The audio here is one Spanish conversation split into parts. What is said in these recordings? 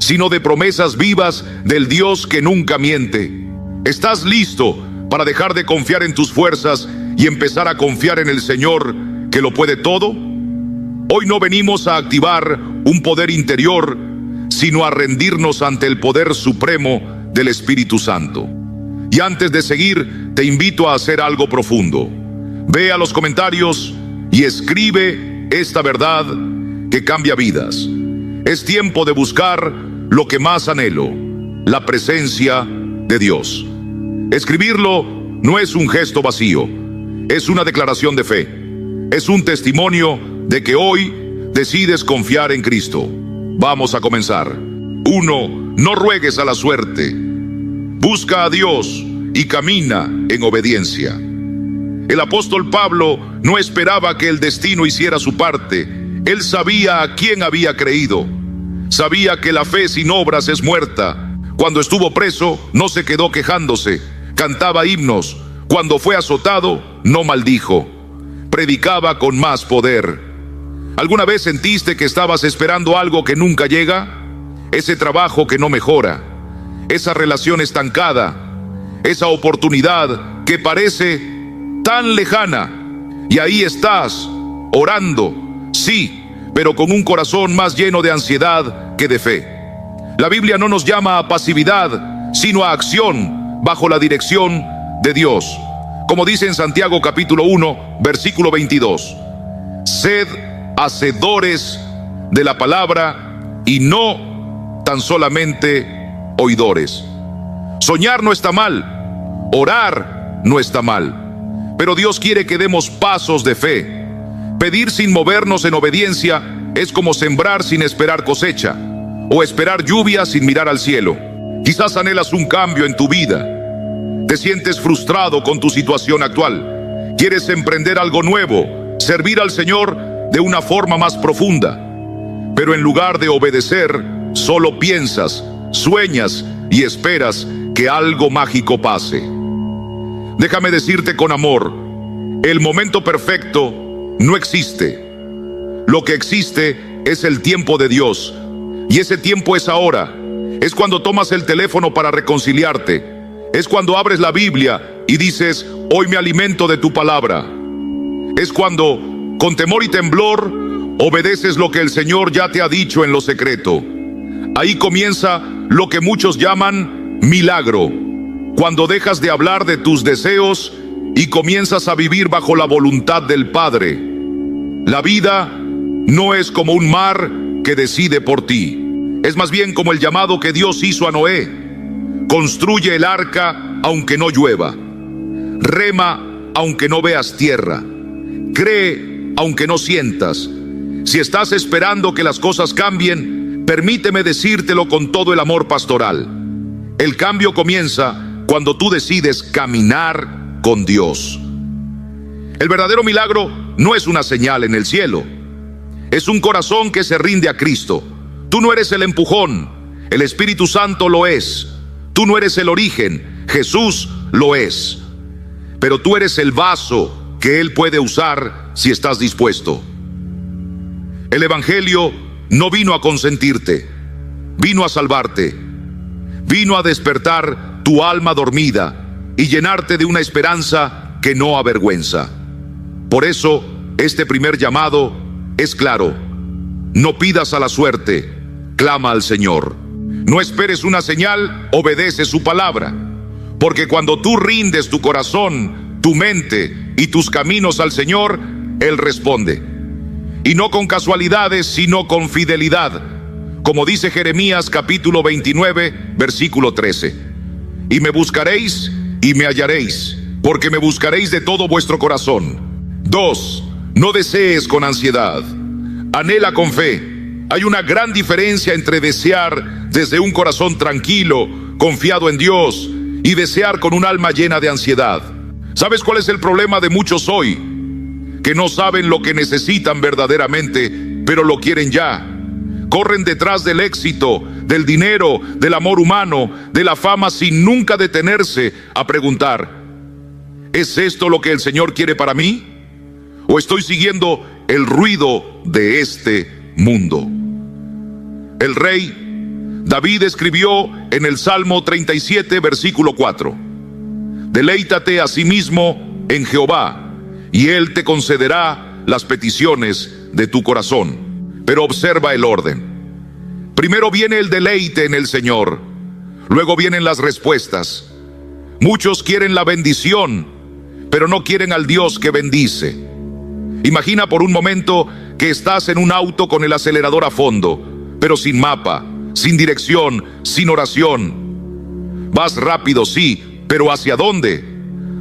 sino de promesas vivas del Dios que nunca miente. ¿Estás listo para dejar de confiar en tus fuerzas y empezar a confiar en el Señor, que lo puede todo? Hoy no venimos a activar un poder interior, sino a rendirnos ante el poder supremo del Espíritu Santo. Y antes de seguir, te invito a hacer algo profundo. Ve a los comentarios y escribe esta verdad que cambia vidas. Es tiempo de buscar lo que más anhelo, la presencia de Dios. Escribirlo no es un gesto vacío, es una declaración de fe. Es un testimonio de que hoy decides confiar en Cristo. Vamos a comenzar. 1. No ruegues a la suerte. Busca a Dios y camina en obediencia. El apóstol Pablo no esperaba que el destino hiciera su parte. Él sabía a quién había creído. Sabía que la fe sin obras es muerta. Cuando estuvo preso, no se quedó quejándose. Cantaba himnos. Cuando fue azotado, no maldijo. Predicaba con más poder. ¿Alguna vez sentiste que estabas esperando algo que nunca llega? Ese trabajo que no mejora, esa relación estancada, esa oportunidad que parece tan lejana. Y ahí estás, orando, sí, pero con un corazón más lleno de ansiedad que de fe. La Biblia no nos llama a pasividad, sino a acción bajo la dirección de Dios. Como dice en Santiago capítulo 1, versículo 22. Sed hacedores de la palabra y no tan solamente oidores. Soñar no está mal, orar no está mal, pero Dios quiere que demos pasos de fe. Pedir sin movernos en obediencia es como sembrar sin esperar cosecha, o esperar lluvia sin mirar al cielo. Quizás anhelas un cambio en tu vida. Te sientes frustrado con tu situación actual. Quieres emprender algo nuevo, servir al Señor de una forma más profunda. Pero en lugar de obedecer, solo piensas, sueñas y esperas que algo mágico pase. Déjame decirte con amor, el momento perfecto no existe. Lo que existe es el tiempo de Dios. Y ese tiempo es ahora. Es cuando tomas el teléfono para reconciliarte. Es cuando abres la Biblia y dices, hoy me alimento de tu palabra. Es cuando, con temor y temblor, obedeces lo que el Señor ya te ha dicho en lo secreto. Ahí comienza lo que muchos llaman milagro. Cuando dejas de hablar de tus deseos y comienzas a vivir bajo la voluntad del Padre. La vida no es como un mar que decide por ti. Es más bien como el llamado que Dios hizo a Noé. Construye el arca aunque no llueva. Rema aunque no veas tierra. Cree aunque no sientas. Si estás esperando que las cosas cambien, permíteme decírtelo con todo el amor pastoral. El cambio comienza cuando tú decides caminar con Dios. El verdadero milagro no es una señal en el cielo. Es un corazón que se rinde a Cristo. Tú no eres el empujón, el Espíritu Santo lo es. Tú no eres el origen, Jesús lo es. Pero tú eres el vaso que Él puede usar si estás dispuesto. El Evangelio no vino a consentirte, vino a salvarte. Vino a despertar tu alma dormida y llenarte de una esperanza que no avergüenza. Por eso, este primer llamado es claro. No pidas a la suerte, clama al Señor. No esperes una señal, obedece su palabra. Porque cuando tú rindes tu corazón, tu mente y tus caminos al Señor, Él responde. Y no con casualidades, sino con fidelidad. Como dice Jeremías capítulo 29, versículo 13. Y me buscaréis y me hallaréis, porque me buscaréis de todo vuestro corazón. 2. No desees con ansiedad. Anhela con fe. Hay una gran diferencia entre desear desde un corazón tranquilo, confiado en Dios, y desear con un alma llena de ansiedad. ¿Sabes cuál es el problema de muchos hoy? Que no saben lo que necesitan verdaderamente, pero lo quieren ya. Corren detrás del éxito, del dinero, del amor humano, de la fama, sin nunca detenerse a preguntar: ¿es esto lo que el Señor quiere para mí? ¿O estoy siguiendo el ruido de este mundo? El rey David escribió en el Salmo 37, versículo 4: Deleítate asimismo en Jehová, y Él te concederá las peticiones de tu corazón. Pero observa el orden. Primero viene el deleite en el Señor, luego vienen las respuestas. Muchos quieren la bendición, pero no quieren al Dios que bendice. Imagina por un momento que estás en un auto con el acelerador a fondo, pero sin mapa, sin dirección, sin oración. Vas rápido, sí, pero ¿hacia dónde?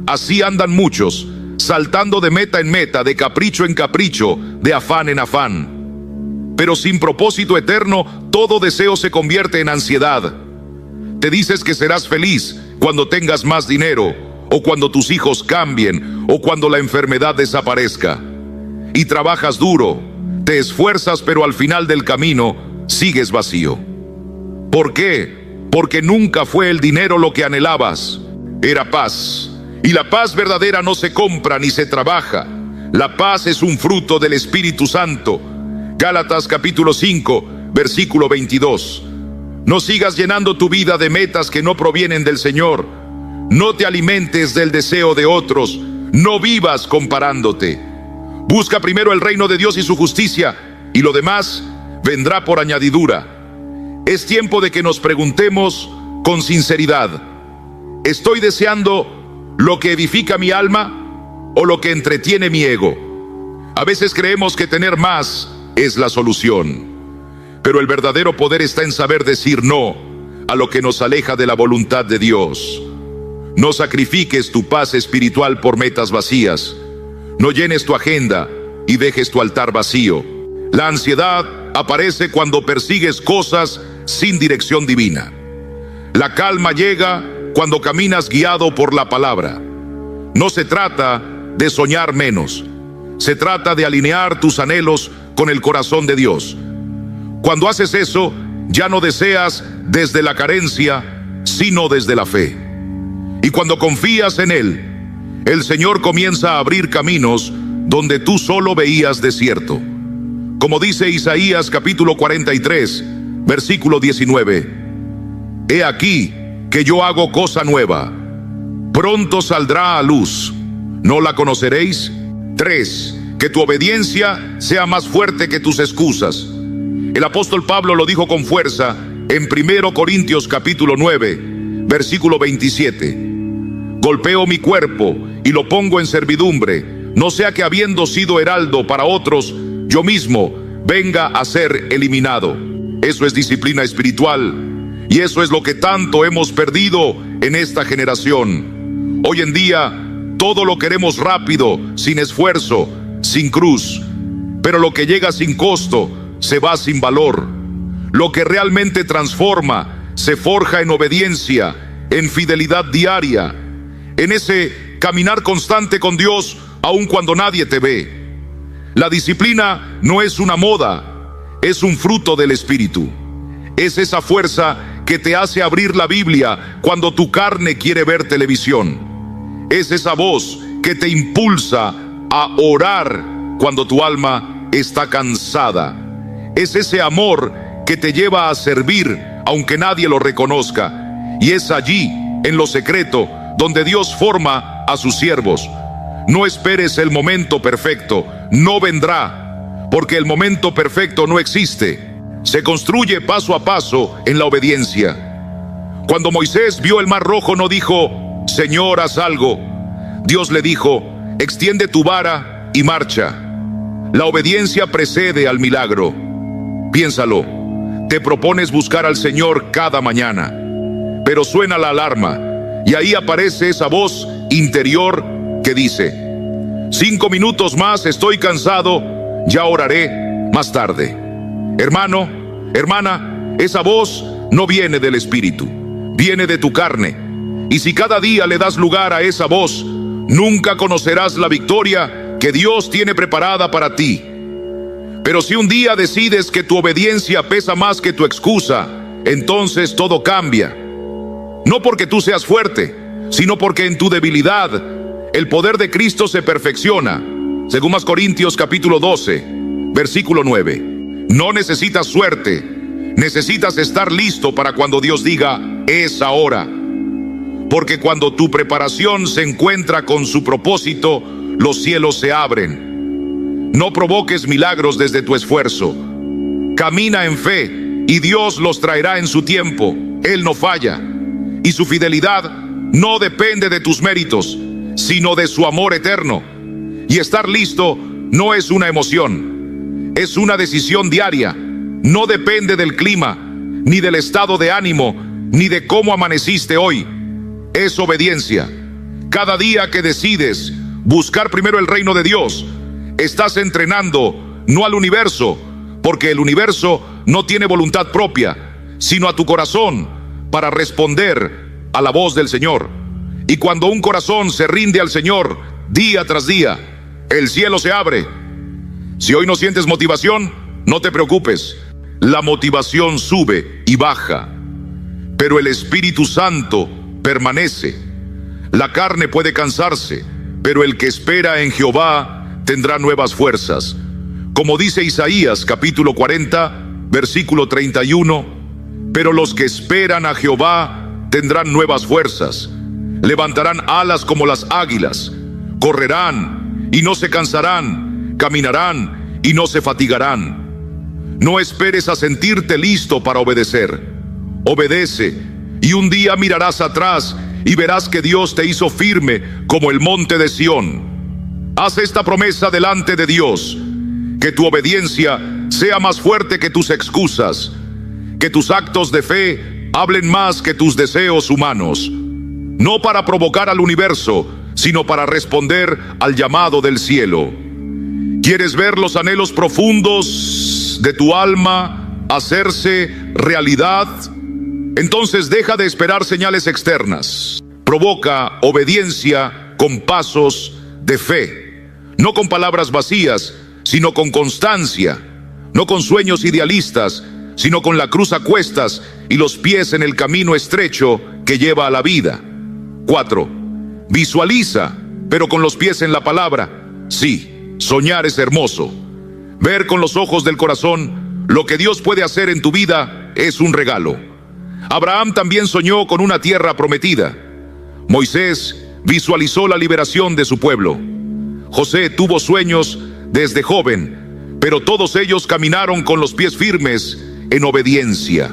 Así andan muchos, saltando de meta en meta, de capricho en capricho, de afán en afán. Pero sin propósito eterno, todo deseo se convierte en ansiedad. Te dices que serás feliz cuando tengas más dinero, o cuando tus hijos cambien, o cuando la enfermedad desaparezca. Y trabajas duro, te esfuerzas, pero al final del camino sigues vacío. ¿Por qué? Porque nunca fue el dinero lo que anhelabas, era paz. Y la paz verdadera no se compra ni se trabaja. La paz es un fruto del Espíritu Santo. Gálatas capítulo 5, versículo 22. No sigas llenando tu vida de metas que no provienen del Señor. No te alimentes del deseo de otros. No vivas comparándote. Busca primero el reino de Dios y su justicia, y lo demás vendrá por añadidura. Es tiempo de que nos preguntemos con sinceridad: ¿estoy deseando lo que edifica mi alma o lo que entretiene mi ego? A veces creemos que tener más es la solución, pero el verdadero poder está en saber decir no a lo que nos aleja de la voluntad de Dios. No sacrifiques tu paz espiritual por metas vacías. No llenes tu agenda y dejes tu altar vacío. La ansiedad aparece cuando persigues cosas sin dirección divina. La calma llega cuando caminas guiado por la palabra. No se trata de soñar menos. Se trata de alinear tus anhelos con el corazón de Dios. Cuando haces eso, ya no deseas desde la carencia, sino desde la fe. Y cuando confías en Él, el Señor comienza a abrir caminos donde tú solo veías desierto. Como dice Isaías capítulo 43, versículo 19: He aquí que yo hago cosa nueva, pronto saldrá a luz, ¿no la conoceréis? 3. Que tu obediencia sea más fuerte que tus excusas. El apóstol Pablo lo dijo con fuerza en 1 Corintios capítulo 9, versículo 27. Golpeo mi cuerpo y lo pongo en servidumbre, no sea que habiendo sido heraldo para otros, yo mismo venga a ser eliminado. Eso es disciplina espiritual, y eso es lo que tanto hemos perdido en esta generación. Hoy en día todo lo queremos rápido, sin esfuerzo, sin cruz. Pero lo que llega sin costo se va sin valor. Lo que realmente transforma se forja en obediencia, en fidelidad diaria, en ese caminar constante con Dios aun cuando nadie te ve. La disciplina no es una moda, es un fruto del Espíritu. Es esa fuerza que te hace abrir la Biblia cuando tu carne quiere ver televisión. Es esa voz que te impulsa a orar cuando tu alma está cansada. Es ese amor que te lleva a servir aunque nadie lo reconozca. Y es allí, en lo secreto, donde Dios forma a sus siervos. No esperes el momento perfecto, no vendrá, porque el momento perfecto no existe. Se construye paso a paso en la obediencia. Cuando Moisés vio el mar rojo, no dijo: Señor, haz algo. Dios le dijo: extiende tu vara y marcha. La obediencia precede al milagro. Piénsalo, te propones buscar al Señor cada mañana, pero suena la alarma y ahí aparece esa voz interior que dice: 5 minutos más, estoy cansado, ya oraré más tarde. Hermano, hermana, esa voz no viene del Espíritu, viene de tu carne. Y si cada día le das lugar a esa voz, nunca conocerás la victoria que Dios tiene preparada para ti. Pero si un día decides que tu obediencia pesa más que tu excusa, entonces todo cambia. No porque tú seas fuerte, sino porque en tu debilidad el poder de Cristo se perfecciona. Según Corintios capítulo 12, versículo 9. No necesitas suerte, Necesitas estar listo para cuando Dios diga, es ahora. Porque cuando tu preparación se encuentra con su propósito, los cielos se abren. No provoques milagros desde tu esfuerzo. Camina en fe y Dios los traerá en su tiempo. Él no falla. Y su fidelidad no depende de tus méritos, sino de su amor eterno. Y estar listo no es una emoción, es una decisión diaria. No depende del clima, ni del estado de ánimo, ni de cómo amaneciste hoy. Es obediencia. Cada día que decides buscar primero el reino de Dios, estás entrenando no al universo, porque el universo no tiene voluntad propia, sino a tu corazón para responder a la voz del Señor. Y cuando un corazón se rinde al Señor día tras día, el cielo se abre. Si hoy no sientes motivación, no te preocupes. La motivación sube y baja, pero el Espíritu Santo permanece. La carne puede cansarse, pero el que espera en Jehová tendrá nuevas fuerzas. Como dice Isaías capítulo 40, versículo 31, pero los que esperan a Jehová tendrán nuevas fuerzas. Levantarán alas como las águilas, correrán y no se cansarán, caminarán y no se fatigarán. No esperes a sentirte listo para obedecer. Obedece y un día mirarás atrás y verás que Dios te hizo firme como el monte de Sión. Haz esta promesa delante de Dios: que tu obediencia sea más fuerte que tus excusas, que tus actos de fe hablen más que tus deseos humanos, no para provocar al universo, sino para responder al llamado del cielo. ¿Quieres ver los anhelos profundos de tu alma hacerse realidad? Entonces deja de esperar señales externas. Provoca obediencia con pasos de fe, no con palabras vacías, sino con constancia, no con sueños idealistas, sino con la cruz a cuestas y los pies en el camino estrecho que lleva a la vida. 4. Visualiza, pero con los pies en la palabra. Sí, soñar es hermoso. Ver con los ojos del corazón lo que Dios puede hacer en tu vida es un regalo. Abraham también soñó con una tierra prometida. Moisés visualizó la liberación de su pueblo. José tuvo sueños desde joven, pero todos ellos caminaron con los pies firmes en obediencia.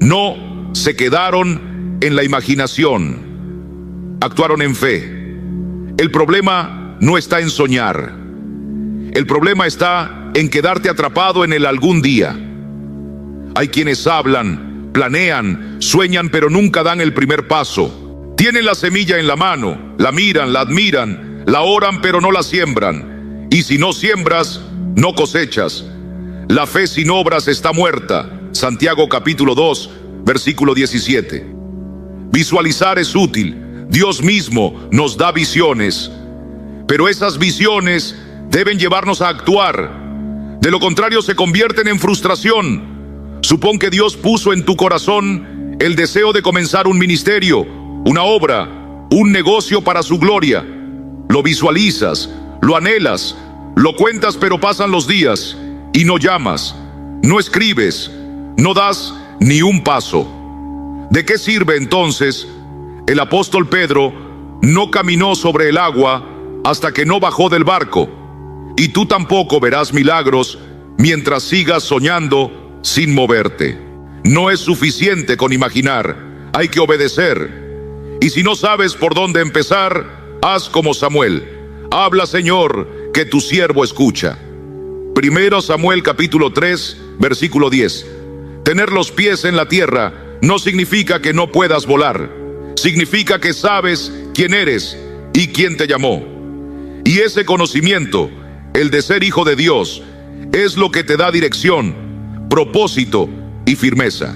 No se quedaron en la imaginación, actuaron en fe. El problema no está en soñar. El problema está en quedarte atrapado en el algún día. Hay quienes hablan, planean, sueñan, pero nunca dan el primer paso. Tienen la semilla en la mano, la miran, la admiran, la oran, pero no la siembran. Y si no siembras, no cosechas. La fe sin obras está muerta. Santiago capítulo 2, versículo 17. Visualizar es útil. Dios mismo nos da visiones, pero esas visiones deben llevarnos a actuar. De lo contrario, se convierten en frustración. Supón que Dios puso en tu corazón el deseo de comenzar un ministerio, una obra, un negocio para su gloria. Lo visualizas, lo anhelas, lo cuentas, pero pasan los días y no llamas, no escribes, no das ni un paso. ¿De qué sirve entonces? El apóstol Pedro no caminó sobre el agua hasta que no bajó del barco. Y tú tampoco verás milagros mientras sigas soñando sin moverte. No es suficiente con imaginar, hay que obedecer. Y si no sabes por dónde empezar, haz como Samuel. Habla, Señor, que tu siervo escucha. 1 Samuel capítulo 3, versículo 10. Tener los pies en la tierra no significa que no puedas volar. Significa que sabes quién eres y quién te llamó. Y ese conocimiento, el de ser hijo de Dios, es lo que te da dirección, propósito y firmeza.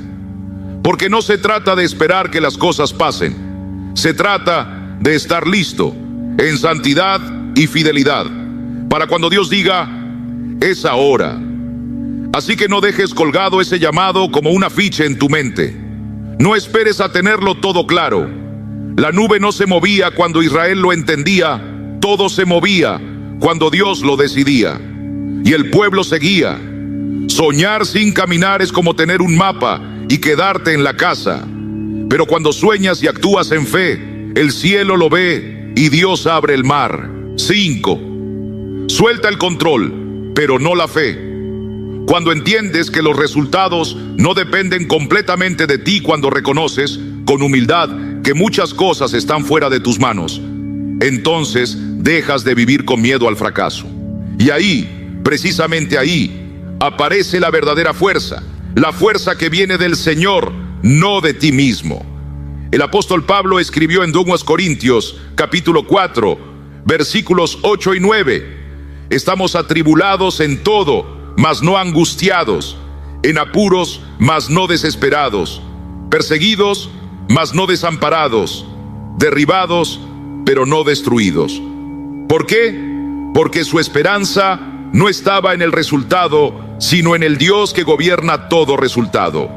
Porque no se trata de esperar que las cosas pasen. Se trata de estar listo, en santidad y fidelidad, para cuando Dios diga, es ahora. Así que no dejes colgado ese llamado como un afiche en tu mente. No esperes a tenerlo todo claro. La nube no se movía cuando Israel lo entendía, todo se movía cuando Dios lo decidía. Y el pueblo seguía. Soñar sin caminar es como tener un mapa y quedarte en la casa. Pero cuando sueñas y actúas en fe, el cielo lo ve y Dios abre el mar. 5. Suelta el control, pero no la fe. Cuando entiendes que los resultados no dependen completamente de ti, cuando reconoces con humildad que muchas cosas están fuera de tus manos, entonces dejas de vivir con miedo al fracaso. Y ahí, precisamente ahí, aparece la verdadera fuerza, la fuerza que viene del Señor, no de ti mismo. El apóstol Pablo escribió en 2 Corintios, capítulo 4, versículos 8 y 9. Estamos atribulados en todo, mas no angustiados, en apuros, mas no desesperados, perseguidos, mas no desamparados, derribados, pero no destruidos. ¿Por qué? Porque su esperanza no estaba en el resultado, sino en el Dios que gobierna todo resultado.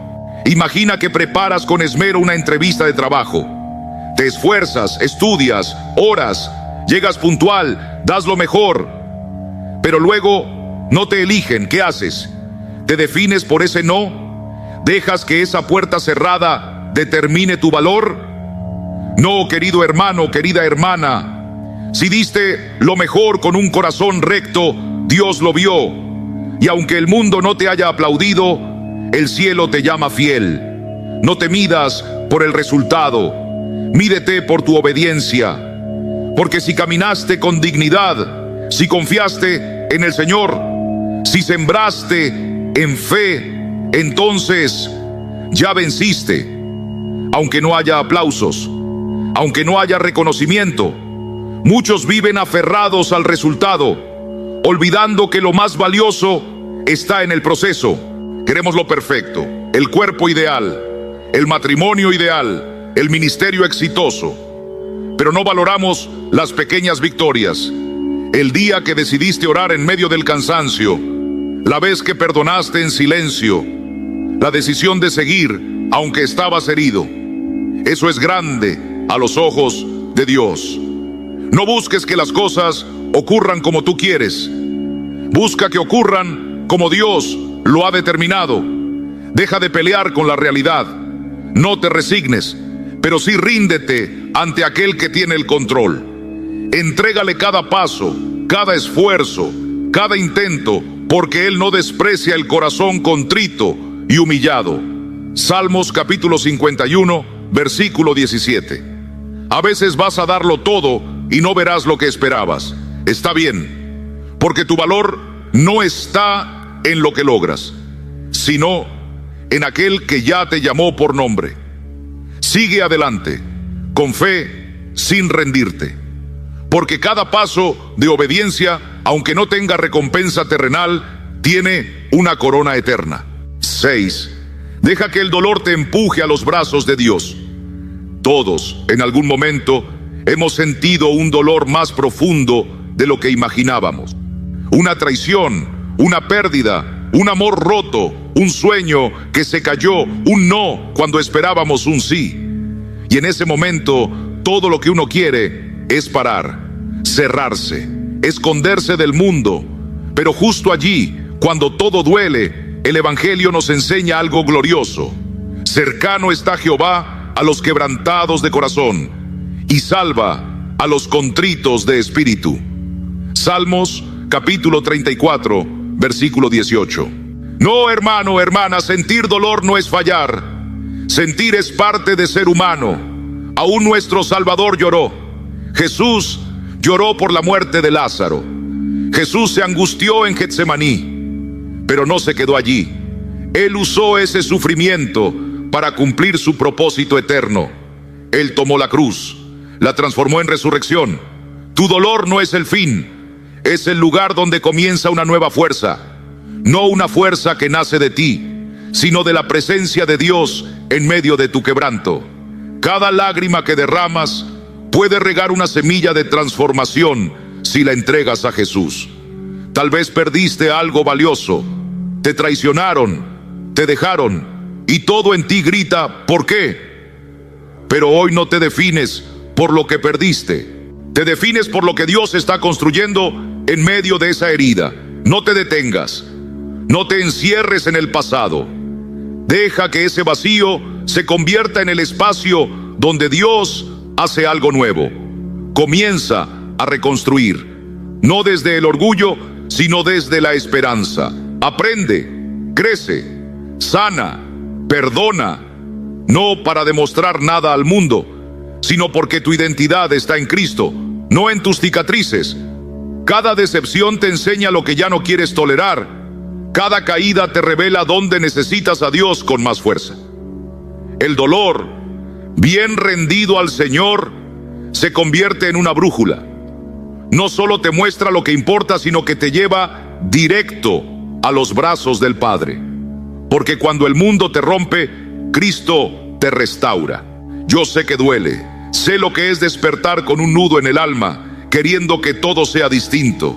Imagina que preparas con esmero una entrevista de trabajo. Te esfuerzas, estudias, oras, llegas puntual, das lo mejor, pero luego no te eligen. ¿Qué haces? ¿Te defines por ese no? ¿Dejas que esa puerta cerrada determine tu valor? No, querido hermano, querida hermana. Si diste lo mejor con un corazón recto, Dios lo vio. Y aunque el mundo no te haya aplaudido, el cielo te llama fiel. No te midas por el resultado, mídete por tu obediencia. Porque si caminaste con dignidad, si confiaste en el Señor, si sembraste en fe, entonces ya venciste. Aunque no haya aplausos, aunque no haya reconocimiento, muchos viven aferrados al resultado, olvidando que lo más valioso está en el proceso. Queremos lo perfecto, el cuerpo ideal, el matrimonio ideal, el ministerio exitoso, pero no valoramos las pequeñas victorias. El día que decidiste orar en medio del cansancio, la vez que perdonaste en silencio, la decisión de seguir aunque estabas herido. Eso es grande a los ojos de Dios. No busques que las cosas ocurran como tú quieres. Busca que ocurran como Dios lo ha determinado. Deja de pelear con la realidad. No te resignes, pero sí ríndete ante aquel que tiene el control. Entrégale cada paso, cada esfuerzo, cada intento, porque Él no desprecia el corazón contrito y humillado. Salmos capítulo 51, versículo 17. A veces vas a darlo todo y no verás lo que esperabas. Está bien, porque tu valor no está en lo que logras, sino en aquel que ya te llamó por nombre. Sigue adelante, con fe, sin rendirte, porque cada paso de obediencia, aunque no tenga recompensa terrenal, tiene una corona eterna. 6. Deja que el dolor te empuje a los brazos de Dios. Todos, en algún momento, hemos sentido un dolor más profundo de lo que imaginábamos. Una traición, una pérdida, un amor roto, un sueño que se cayó, un no cuando esperábamos un sí. Y en ese momento, todo lo que uno quiere es parar, cerrarse, esconderse del mundo. Pero justo allí, cuando todo duele, el Evangelio nos enseña algo glorioso. Cercano está Jehová a los quebrantados de corazón y salva a los contritos de espíritu. Salmos capítulo 34, versículo 18. No, hermano, hermana, sentir dolor no es fallar. Sentir es parte de ser humano. Aún nuestro Salvador lloró. Jesús lloró por la muerte de Lázaro. Jesús se angustió en Getsemaní, pero no se quedó allí. Él usó ese sufrimiento para cumplir su propósito eterno. Él tomó la cruz, la transformó en resurrección. Tu dolor no es el fin, es el lugar donde comienza una nueva fuerza. No una fuerza que nace de ti, sino de la presencia de Dios en medio de tu quebranto. Cada lágrima que derramas puede regar una semilla de transformación si la entregas a Jesús. Tal vez perdiste algo valioso, te traicionaron, te dejaron, y todo en ti grita, ¿por qué? Pero hoy no te defines por lo que perdiste, te defines por lo que Dios está construyendo en medio de esa herida. No te detengas, No te encierres en el pasado. Deja que ese vacío se convierta en el espacio donde Dios hace algo nuevo. Comienza a reconstruir, no desde el orgullo, sino desde la esperanza. Aprende, crece, sana, perdona, no para demostrar nada al mundo, sino porque tu identidad está en Cristo, no en tus cicatrices. Cada decepción te enseña lo que ya no quieres tolerar. Cada caída te revela dónde necesitas a Dios con más fuerza. El dolor, bien rendido al Señor, se convierte en una brújula. No solo te muestra lo que importa, sino que te lleva directo a los brazos del Padre. Porque cuando el mundo te rompe, Cristo te restaura. Yo sé que duele, sé lo que es despertar con un nudo en el alma, queriendo que todo sea distinto.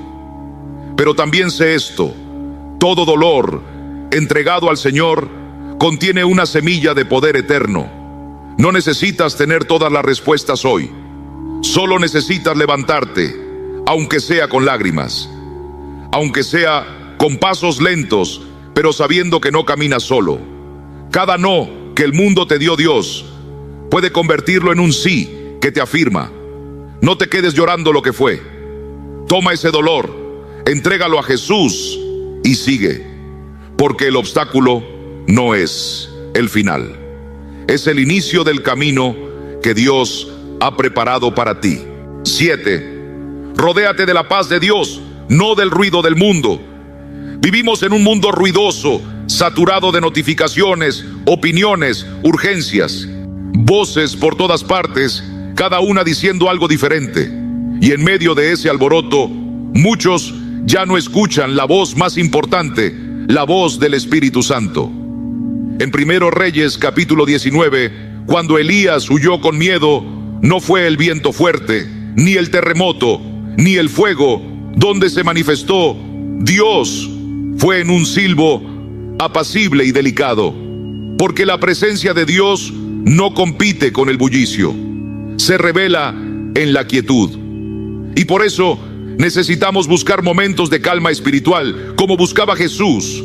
Pero también sé esto: todo dolor entregado al Señor contiene una semilla de poder eterno. No necesitas tener todas las respuestas hoy. Solo necesitas levantarte, aunque sea con lágrimas, aunque sea con pasos lentos, pero sabiendo que no caminas solo. Cada no que el mundo te dio, Dios puede convertirlo en un sí que te afirma. No te quedes llorando lo que fue. Toma ese dolor, entrégalo a Jesús y sigue, porque el obstáculo no es el final. Es el inicio del camino que Dios ha preparado para ti. 7. Rodéate de la paz de Dios, no del ruido del mundo. Vivimos en un mundo ruidoso, saturado de notificaciones, opiniones, urgencias, voces por todas partes, cada una diciendo algo diferente. Y en medio de ese alboroto, muchos ya no escuchan la voz más importante, la voz del Espíritu Santo. En 1 Reyes capítulo 19, cuando Elías huyó con miedo, no fue el viento fuerte, ni el terremoto, ni el fuego donde se manifestó Dios. Fue en un silbo apacible y delicado, porque la presencia de Dios no compite con el bullicio, se revela en la quietud. Y por eso necesitamos buscar momentos de calma espiritual, como buscaba Jesús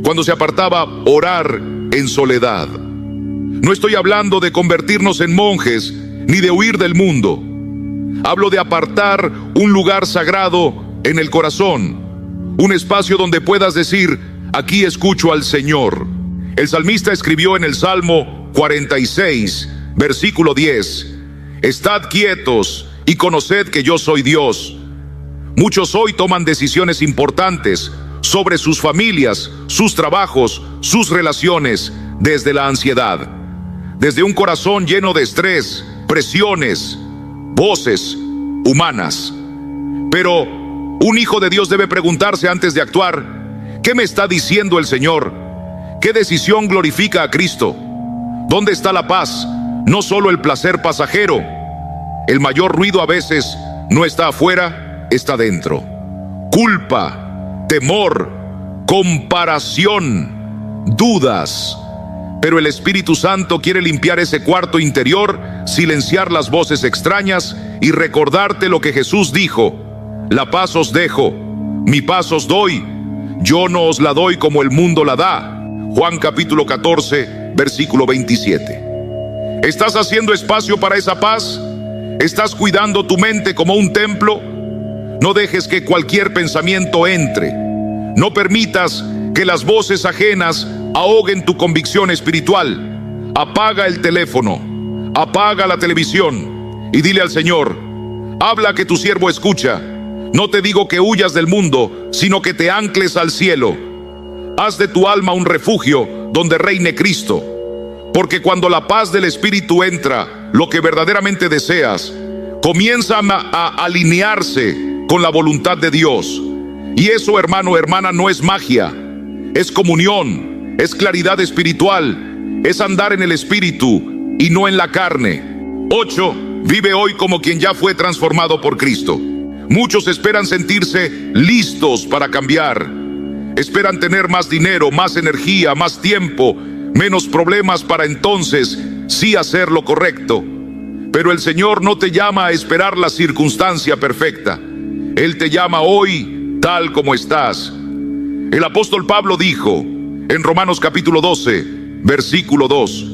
cuando se apartaba a orar en soledad. No estoy hablando de convertirnos en monjes, ni de huir del mundo. Hablo de apartar un lugar sagrado en el corazón, un espacio donde puedas decir: aquí escucho al Señor. El salmista escribió en el Salmo 46, versículo 10: estad quietos y conoced que yo soy Dios. Muchos hoy toman decisiones importantes sobre sus familias, sus trabajos, sus relaciones, desde la ansiedad, desde un corazón lleno de estrés, presiones, voces humanas. Pero un hijo de Dios debe preguntarse antes de actuar: ¿qué me está diciendo el Señor? ¿Qué decisión glorifica a Cristo? ¿Dónde está la paz? No solo el placer pasajero. El mayor ruido a veces no está afuera, está dentro. Culpa, temor, comparación, dudas. Pero el Espíritu Santo quiere limpiar ese cuarto interior, silenciar las voces extrañas y recordarte lo que Jesús dijo: la paz os dejo, mi paz os doy, yo no os la doy como el mundo la da. Juan capítulo 14, versículo 27. ¿Estás haciendo espacio para esa paz? ¿Estás cuidando tu mente como un templo? No dejes que cualquier pensamiento entre. No permitas que las voces ajenas ahoguen tu convicción espiritual. Apaga el teléfono, apaga la televisión y dile al Señor: habla, que tu siervo escucha. No te digo que huyas del mundo, sino que te ancles al cielo. Haz de tu alma un refugio donde reine Cristo. Porque cuando la paz del Espíritu entra, lo que verdaderamente deseas comienza a alinearse con la voluntad de Dios. Y eso, hermano, hermana, no es magia, es comunión, es claridad espiritual, es andar en el Espíritu y no en la carne. 8. Vive hoy como quien ya fue transformado por Cristo. Muchos esperan sentirse listos para cambiar. Esperan tener más dinero, más energía, más tiempo, menos problemas para entonces sí hacer lo correcto. Pero el Señor no te llama a esperar la circunstancia perfecta. Él te llama hoy tal como estás. El apóstol Pablo dijo en Romanos capítulo 12, versículo 2: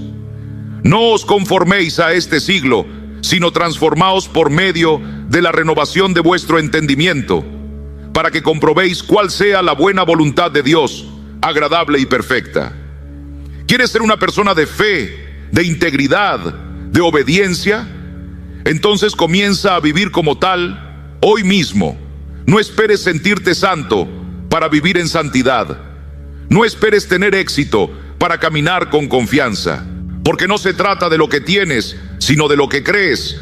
no os conforméis a este siglo, sino transformaos por medio de la renovación de vuestro entendimiento, para que comprobéis cuál sea la buena voluntad de Dios, agradable y perfecta. ¿Quieres ser una persona de fe, de integridad, de obediencia? Entonces comienza a vivir como tal hoy mismo. No esperes sentirte santo para vivir en santidad. No esperes tener éxito para caminar con confianza, porque no se trata de lo que tienes, sino de lo que crees.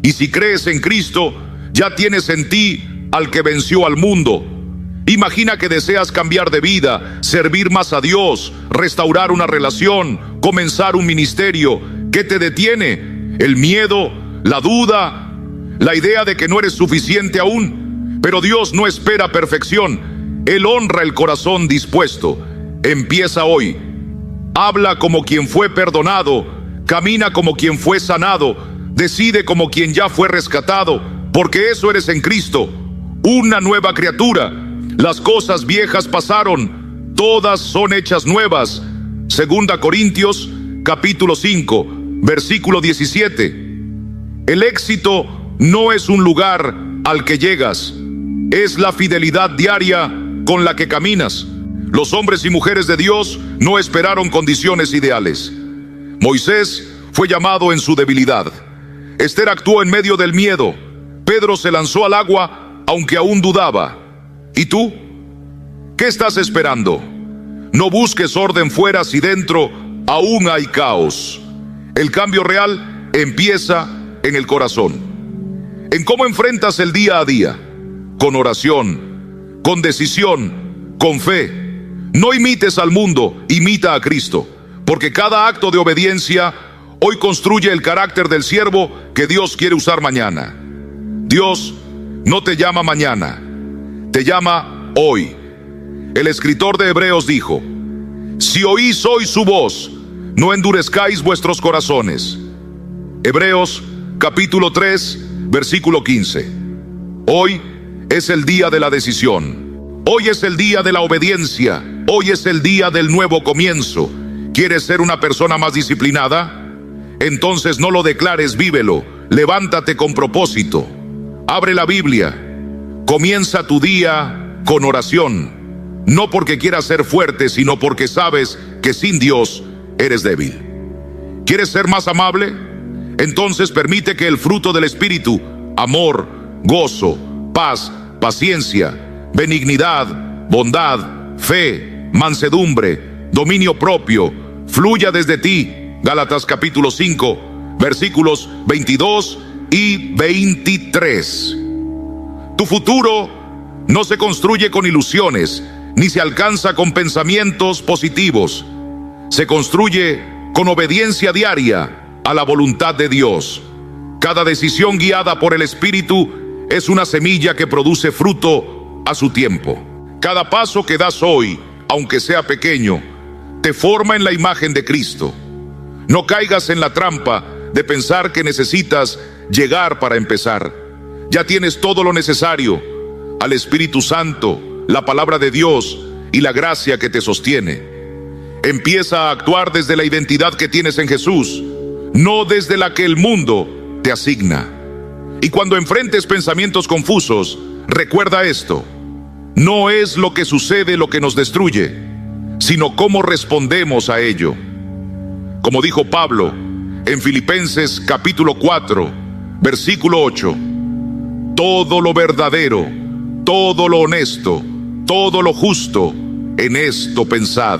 Y si crees en Cristo, ya tienes en ti al que venció al mundo. Imagina que deseas cambiar de vida, servir más a Dios, restaurar una relación, comenzar un ministerio. ¿Qué te detiene? El miedo, la duda, la idea de que no eres suficiente aún. Pero Dios no espera perfección. Él honra el corazón dispuesto. Empieza hoy. Habla como quien fue perdonado, camina como quien fue sanado, decide como quien ya fue rescatado, porque eso eres en Cristo, una nueva criatura. Las cosas viejas pasaron, todas son hechas nuevas. 2 Corintios capítulo 5, versículo 17. El éxito no es un lugar al que llegas, es la fidelidad diaria con la que caminas. Los hombres y mujeres de Dios no esperaron condiciones ideales. Moisés fue llamado en su debilidad. Esther actuó en medio del miedo. Pedro se lanzó al agua aunque aún dudaba. ¿Y tú? ¿Qué estás esperando? No busques orden fuera si dentro aún hay caos. El cambio real empieza en el corazón. ¿En cómo enfrentas el día a día? Con oración, con decisión, con fe. No imites al mundo, imita a Cristo, porque cada acto de obediencia hoy construye el carácter del siervo que Dios quiere usar mañana. Dios no te llama mañana, te llama hoy. El escritor de Hebreos dijo: si oís hoy su voz, no endurezcáis vuestros corazones. Hebreos capítulo 3, versículo 15. Hoy es el día de la decisión. Hoy es el día de la obediencia. Hoy es el día del nuevo comienzo. ¿Quieres ser una persona más disciplinada? Entonces no lo declares, vívelo. Levántate con propósito. Abre la Biblia. Comienza tu día con oración. No porque quieras ser fuerte, sino porque sabes que sin Dios eres débil. ¿Quieres ser más amable? Entonces permite que el fruto del Espíritu, amor, gozo, paz, paciencia, benignidad, bondad, fe, mansedumbre, dominio propio, fluya desde ti. Gálatas capítulo 5, versículos 22 y 23. Tu futuro no se construye con ilusiones, ni se alcanza con pensamientos positivos. Se construye con obediencia diaria a la voluntad de Dios. Cada decisión guiada por el Espíritu es una semilla que produce fruto a su tiempo. Cada paso que das hoy, aunque sea pequeño, te forma en la imagen de Cristo. No caigas en la trampa de pensar que necesitas llegar para empezar. Ya tienes todo lo necesario: al Espíritu Santo, la palabra de Dios y la gracia que te sostiene. Empieza a actuar desde la identidad que tienes en Jesús, no desde la que el mundo te asigna. Y cuando enfrentes pensamientos confusos, recuerda esto: no es lo que sucede lo que nos destruye, sino cómo respondemos a ello. Como dijo Pablo en Filipenses capítulo 4, versículo 8: todo lo verdadero, todo lo honesto, todo lo justo, en esto pensad.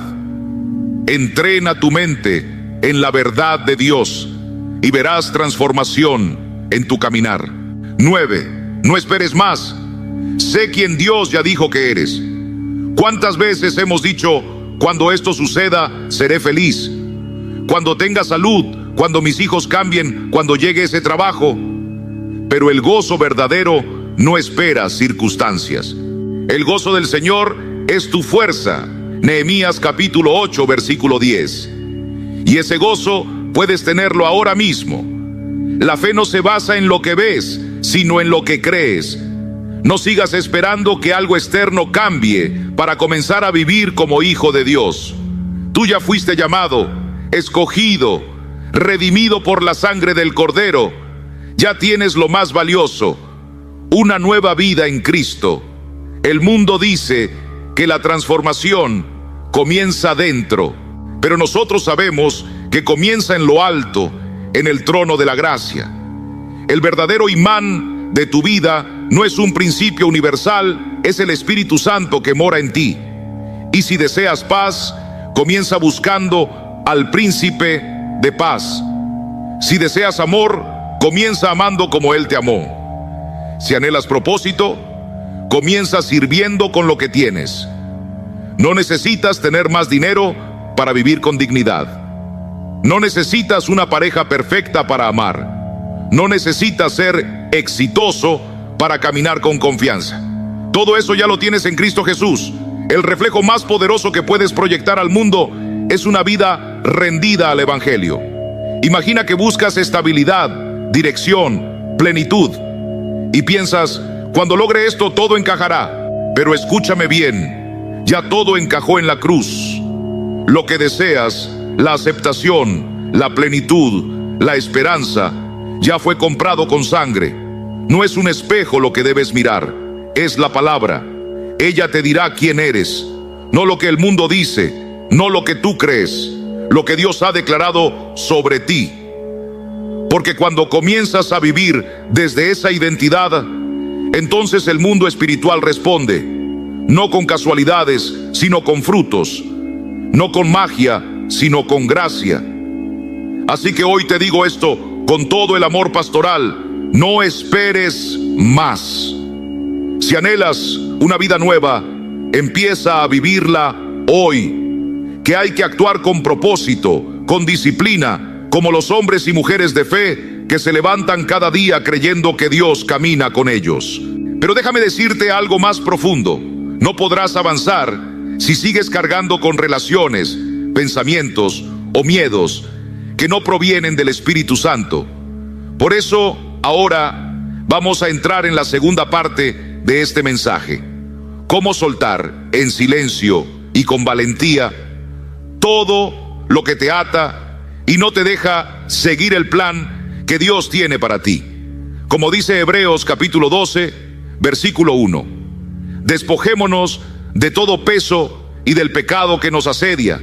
Entrena tu mente en la verdad de Dios y verás transformación en tu caminar. 9. No esperes más. Sé quien Dios ya dijo que eres. ¿Cuántas veces hemos dicho: cuando esto suceda, seré feliz? Cuando tenga salud, cuando mis hijos cambien, cuando llegue ese trabajo. Pero el gozo verdadero no espera circunstancias. El gozo del Señor es tu fuerza. Nehemías capítulo 8, versículo 10. Y ese gozo puedes tenerlo ahora mismo. La fe no se basa en lo que ves, sino en lo que crees. No sigas esperando que algo externo cambie para comenzar a vivir como hijo de Dios. Tú ya fuiste llamado, escogido, redimido por la sangre del Cordero. Ya tienes lo más valioso, una nueva vida en Cristo. El mundo dice que la transformación comienza dentro, pero nosotros sabemos que comienza en lo alto, en el trono de la gracia. El verdadero imán de tu vida no es un principio universal, es el Espíritu Santo que mora en ti. Y si deseas paz, comienza buscando al príncipe de paz. Si deseas amor, comienza amando como Él te amó. Si anhelas propósito, comienza sirviendo con lo que tienes. No necesitas tener más dinero para vivir con dignidad. No necesitas una pareja perfecta para amar. No necesitas ser exitoso para caminar con confianza. Todo eso ya lo tienes en Cristo Jesús. El reflejo más poderoso que puedes proyectar al mundo es una vida rendida al Evangelio. Imagina que buscas estabilidad, dirección, plenitud, y piensas, cuando logre esto todo encajará. Pero escúchame bien, ya todo encajó en la cruz. Lo que deseas, la aceptación, la plenitud, la esperanza, ya fue comprado con sangre. No es un espejo lo que debes mirar, es la palabra. Ella te dirá quién eres, no lo que el mundo dice, no lo que tú crees, lo que Dios ha declarado sobre ti. Porque cuando comienzas a vivir desde esa identidad, entonces el mundo espiritual responde, no con casualidades, sino con frutos, no con magia, sino con gracia. Así que hoy te digo esto con todo el amor pastoral: no esperes más. Si anhelas una vida nueva, empieza a vivirla hoy. Que hay que actuar con propósito, con disciplina, como los hombres y mujeres de fe que se levantan cada día creyendo que Dios camina con ellos. Pero déjame decirte algo más profundo: no podrás avanzar si sigues cargando con relaciones, pensamientos o miedos que no provienen del Espíritu Santo. Por eso, ahora vamos a entrar en la segunda parte de este mensaje: cómo soltar en silencio y con valentía todo lo que te ata y no te deja seguir el plan que Dios tiene para ti. Como dice Hebreos capítulo 12, versículo 1: despojémonos de todo peso y del pecado que nos asedia,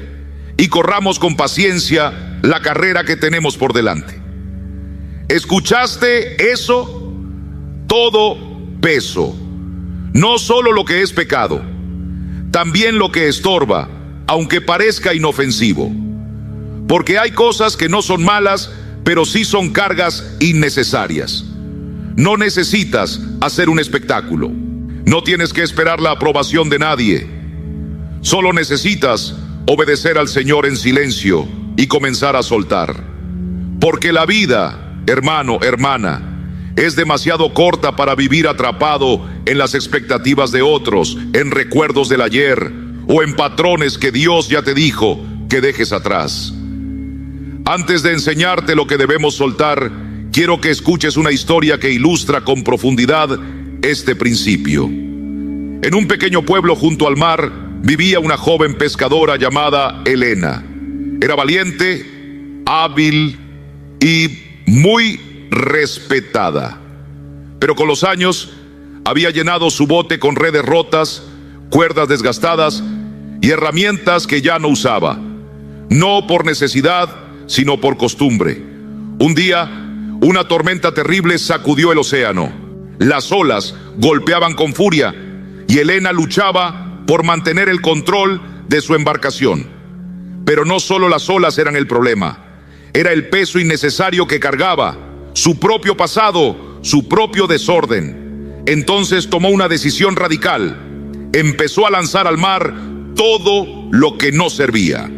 y corramos con paciencia la carrera que tenemos por delante. ¿Escuchaste eso? Todo peso. No solo lo que es pecado, también lo que estorba, aunque parezca inofensivo. Porque hay cosas que no son malas, pero sí son cargas innecesarias. No necesitas hacer un espectáculo. No tienes que esperar la aprobación de nadie. Solo necesitas obedecer al Señor en silencio y comenzar a soltar. Porque la vida, hermano, hermana, es demasiado corta para vivir atrapado en las expectativas de otros, en recuerdos del ayer o en patrones que Dios ya te dijo que dejes atrás. Antes de enseñarte lo que debemos soltar, quiero que escuches una historia que ilustra con profundidad este principio. En un pequeño pueblo junto al mar vivía una joven pescadora llamada Elena. Era valiente, hábil y muy respetada. Pero con los años había llenado su bote con redes rotas, cuerdas desgastadas y herramientas que ya no usaba. No por necesidad, sino por costumbre. Un día, una tormenta terrible sacudió el océano. Las olas golpeaban con furia y Elena luchaba por mantener el control de su embarcación. Pero no solo las olas eran el problema, era el peso innecesario que cargaba, su propio pasado, su propio desorden. Entonces tomó una decisión radical. Empezó a lanzar al mar todo lo que no servía.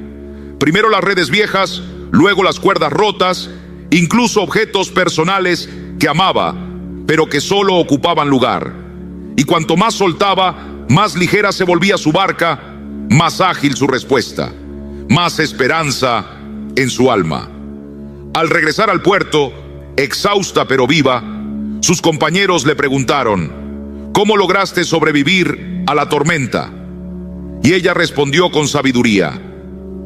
Primero las redes viejas, luego las cuerdas rotas, incluso objetos personales que amaba, pero que solo ocupaban lugar. Y cuanto más soltaba, más ligera se volvía su barca, más ágil su respuesta, más esperanza en su alma. Al regresar al puerto, exhausta pero viva, sus compañeros le preguntaron: ¿cómo lograste sobrevivir a la tormenta? Y ella respondió con sabiduría: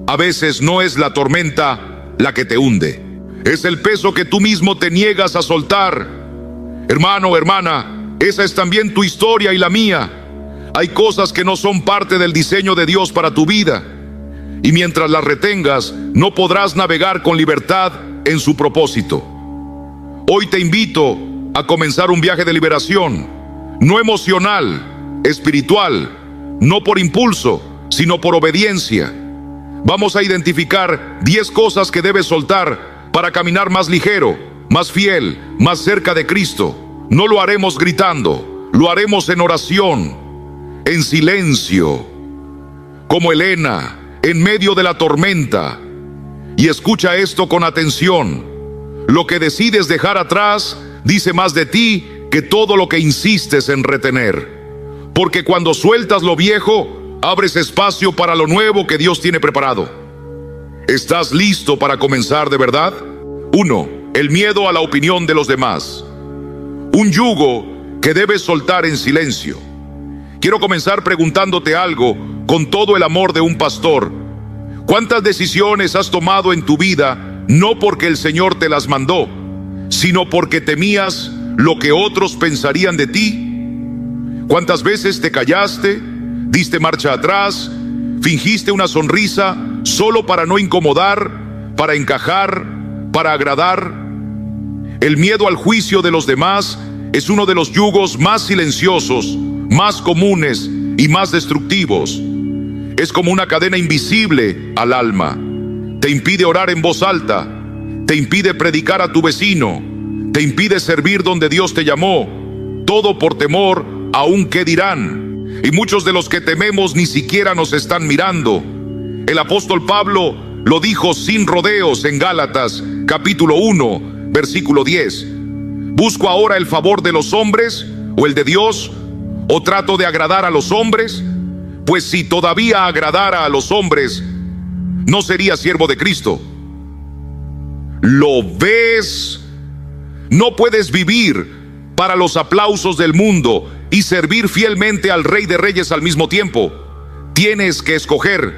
a veces no es la tormenta la que te hunde, es el peso que tú mismo te niegas a soltar. Hermano, hermana, esa es también tu historia y la mía. Hay cosas que no son parte del diseño de Dios para tu vida, y mientras las retengas, no podrás navegar con libertad en su propósito. Hoy te invito a comenzar un viaje de liberación, no emocional, espiritual, no por impulso, sino por obediencia. Vamos a identificar 10 cosas que debes soltar para caminar más ligero, más fiel, más cerca de Cristo. No lo haremos gritando, lo haremos en oración, en silencio, como Elena, en medio de la tormenta. Y escucha esto con atención: lo que decides dejar atrás dice más de ti que todo lo que insistes en retener. Porque cuando sueltas lo viejo, abres espacio para lo nuevo que Dios tiene preparado. ¿Estás listo para comenzar de verdad? 1. El miedo a la opinión de los demás. Un yugo que debes soltar en silencio. Quiero comenzar preguntándote algo con todo el amor de un pastor. ¿Cuántas decisiones has tomado en tu vida no porque el Señor te las mandó, sino porque temías lo que otros pensarían de ti? ¿Cuántas veces te callaste, diste marcha atrás, fingiste una sonrisa solo para no incomodar, para encajar, para agradar? El miedo al juicio de los demás es uno de los yugos más silenciosos, más comunes y más destructivos. Es como una cadena invisible al alma. Te impide orar en voz alta, te impide predicar a tu vecino, te impide servir donde Dios te llamó, todo por temor a un qué dirán. Y muchos de los que tememos ni siquiera nos están mirando. El apóstol Pablo lo dijo sin rodeos en Gálatas capítulo 1 versículo 10. ¿Busco ahora el favor de los hombres o el de Dios? ¿O trato de agradar a los hombres? Pues si todavía agradara a los hombres, no sería siervo de Cristo. ¿Lo ves? No puedes vivir para los aplausos del mundo y servir fielmente al Rey de Reyes al mismo tiempo. Tienes que escoger.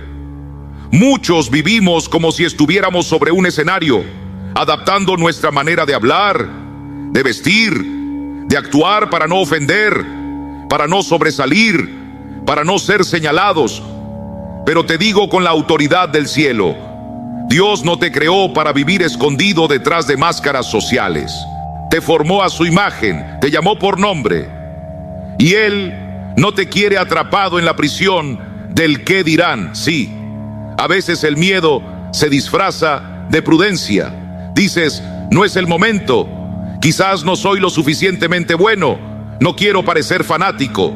Muchos vivimos como si estuviéramos sobre un escenario, adaptando nuestra manera de hablar, de vestir, de actuar para no ofender, para no sobresalir, para no ser señalados. Pero te digo con la autoridad del cielo, Dios no te creó para vivir escondido detrás de máscaras sociales. Te formó a su imagen, te llamó por nombre, y Él no te quiere atrapado en la prisión del qué dirán. Sí, a veces el miedo se disfraza de prudencia. Dices, no es el momento, quizás no soy lo suficientemente bueno, no quiero parecer fanático.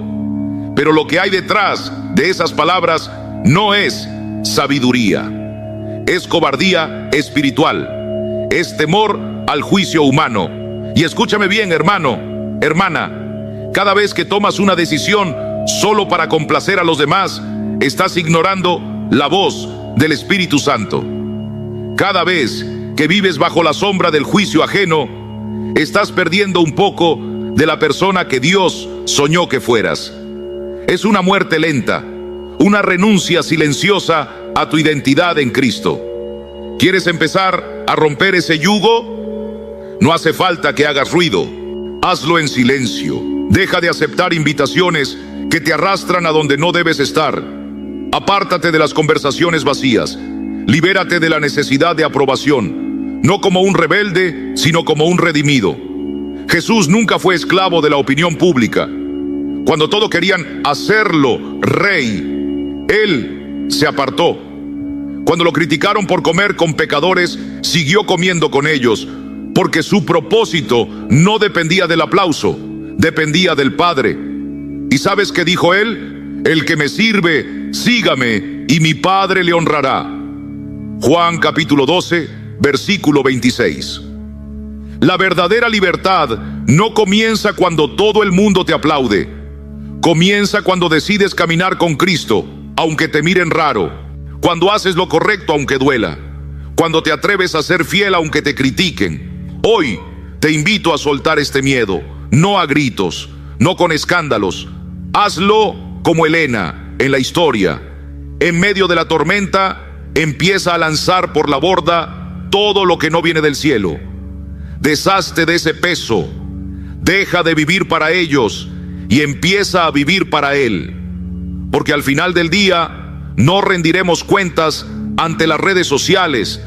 Pero lo que hay detrás de esas palabras no es sabiduría, es cobardía espiritual, es temor al juicio humano. Y escúchame bien, hermano, hermana, cada vez que tomas una decisión solo para complacer a los demás, estás ignorando la voz del Espíritu Santo. Cada vez que vives bajo la sombra del juicio ajeno, estás perdiendo un poco de la persona que Dios soñó que fueras. Es una muerte lenta, una renuncia silenciosa a tu identidad en Cristo. ¿Quieres empezar a romper ese yugo? No hace falta que hagas ruido, hazlo en silencio. Deja de aceptar invitaciones que te arrastran a donde no debes estar. Apártate de las conversaciones vacías. Libérate de la necesidad de aprobación, no como un rebelde, sino como un redimido. Jesús nunca fue esclavo de la opinión pública. Cuando todos querían hacerlo rey, Él se apartó. Cuando lo criticaron por comer con pecadores, siguió comiendo con ellos, porque su propósito no dependía del aplauso, dependía del Padre. ¿Y sabes qué dijo Él? El que me sirve, sígame, y mi Padre le honrará. Juan capítulo 12, versículo 26. La verdadera libertad no comienza cuando todo el mundo te aplaude. Comienza cuando decides caminar con Cristo, aunque te miren raro. Cuando haces lo correcto, aunque duela. Cuando te atreves a ser fiel, aunque te critiquen. Hoy te invito a soltar este miedo, no a gritos, no con escándalos. Hazlo como Elena en la historia, en medio de la tormenta, empieza a lanzar por la borda todo lo que no viene del cielo. Deshazte de ese peso, deja de vivir para ellos y empieza a vivir para Él. Porque al final del día no rendiremos cuentas ante las redes sociales,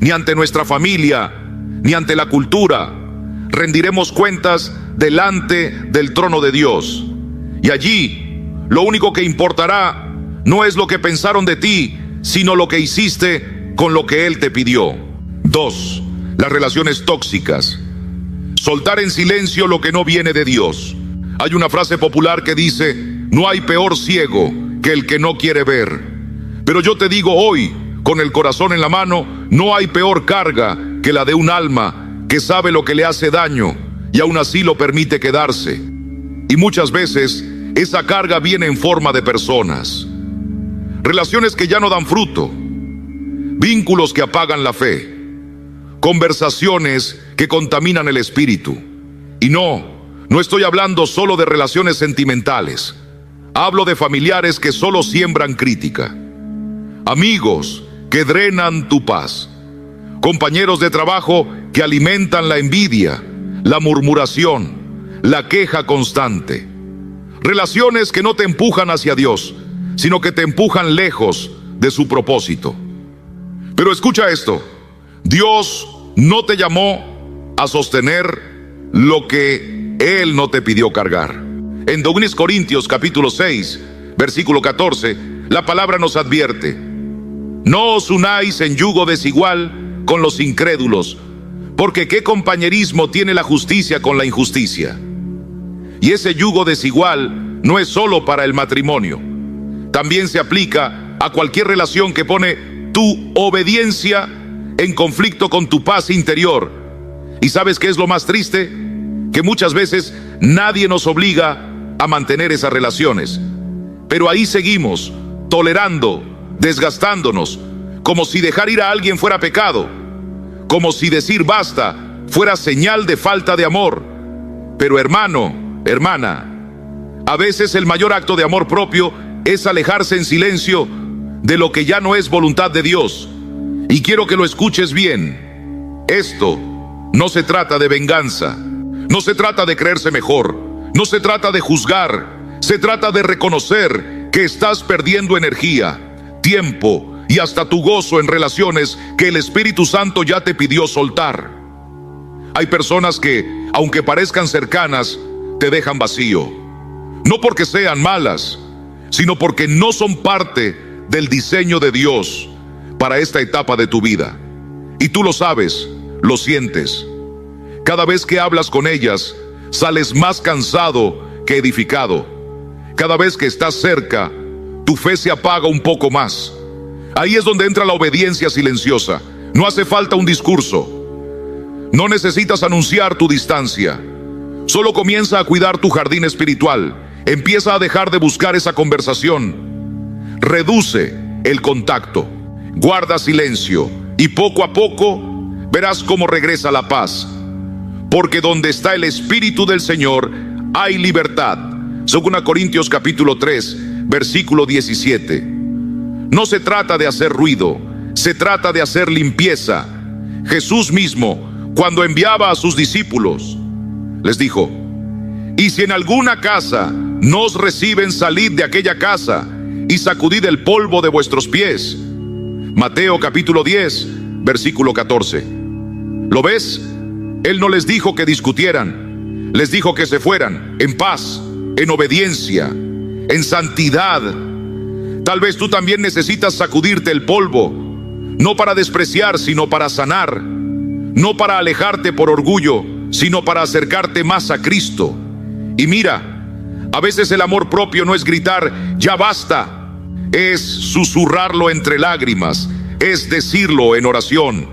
ni ante nuestra familia, ni ante la cultura. Rendiremos cuentas delante del trono de Dios. Y allí lo único que importará no es lo que pensaron de ti, sino lo que hiciste con lo que Él te pidió. 2. Las relaciones tóxicas. Soltar en silencio lo que no viene de Dios. Hay una frase popular que dice: no hay peor ciego que el que no quiere ver. Pero yo te digo hoy, con el corazón en la mano, no hay peor carga que la de un alma que sabe lo que le hace daño y aún así lo permite quedarse. Y muchas veces esa carga viene en forma de personas. Relaciones que ya no dan fruto, vínculos que apagan la fe, conversaciones que contaminan el espíritu. Y no estoy hablando solo de relaciones sentimentales. Hablo de familiares que solo siembran crítica, amigos que drenan tu paz, compañeros de trabajo que alimentan la envidia, la murmuración, la queja constante. Relaciones que no te empujan hacia Dios, sino que te empujan lejos de su propósito. Pero escucha esto: Dios no te llamó a sostener lo que Él no te pidió cargar. En 2 Corintios capítulo 6, versículo 14, la palabra nos advierte: no os unáis en yugo desigual con los incrédulos, porque ¿qué compañerismo tiene la justicia con la injusticia? Y ese yugo desigual no es solo para el matrimonio, también se aplica a cualquier relación que pone tu obediencia en conflicto con tu paz interior. ¿Y sabes qué es lo más triste? Que muchas veces nadie nos obliga a mantener esas relaciones, pero ahí seguimos, tolerando, desgastándonos, como si dejar ir a alguien fuera pecado, como si decir basta fuera señal de falta de amor. Pero hermano, hermana, a veces el mayor acto de amor propio es alejarse en silencio de lo que ya no es voluntad de Dios. Y quiero que lo escuches bien. Esto no se trata de venganza, no se trata de creerse mejor, no se trata de juzgar, se trata de reconocer que estás perdiendo energía, tiempo y hasta tu gozo en relaciones que el Espíritu Santo ya te pidió soltar. Hay personas que, aunque parezcan cercanas, te dejan vacío. No porque sean malas, sino porque no son parte del diseño de Dios para esta etapa de tu vida. Y tú lo sabes, lo sientes. Cada vez que hablas con ellas, sales más cansado que edificado. Cada vez que estás cerca, tu fe se apaga un poco más. Ahí es donde entra la obediencia silenciosa. No hace falta un discurso. No necesitas anunciar tu distancia. Solo comienza a cuidar tu jardín espiritual. Empieza a dejar de buscar esa conversación. Reduce el contacto. Guarda silencio. Y poco a poco verás cómo regresa la paz. Porque donde está el Espíritu del Señor hay libertad. 2 Corintios capítulo 3, versículo 17. No se trata de hacer ruido, se trata de hacer limpieza. Jesús mismo, cuando enviaba a sus discípulos, les dijo: y si en alguna casa no os reciben, salid de aquella casa y sacudid el polvo de vuestros pies. Mateo capítulo 10, versículo 14. ¿Lo ves? Él no les dijo que discutieran, les dijo que se fueran en paz, en obediencia, en santidad. Tal vez tú también necesitas sacudirte el polvo, no para despreciar, sino para sanar, no para alejarte por orgullo, sino para acercarte más a Cristo. Y mira, a veces el amor propio no es gritar ya basta, es susurrarlo entre lágrimas, es decirlo en oración,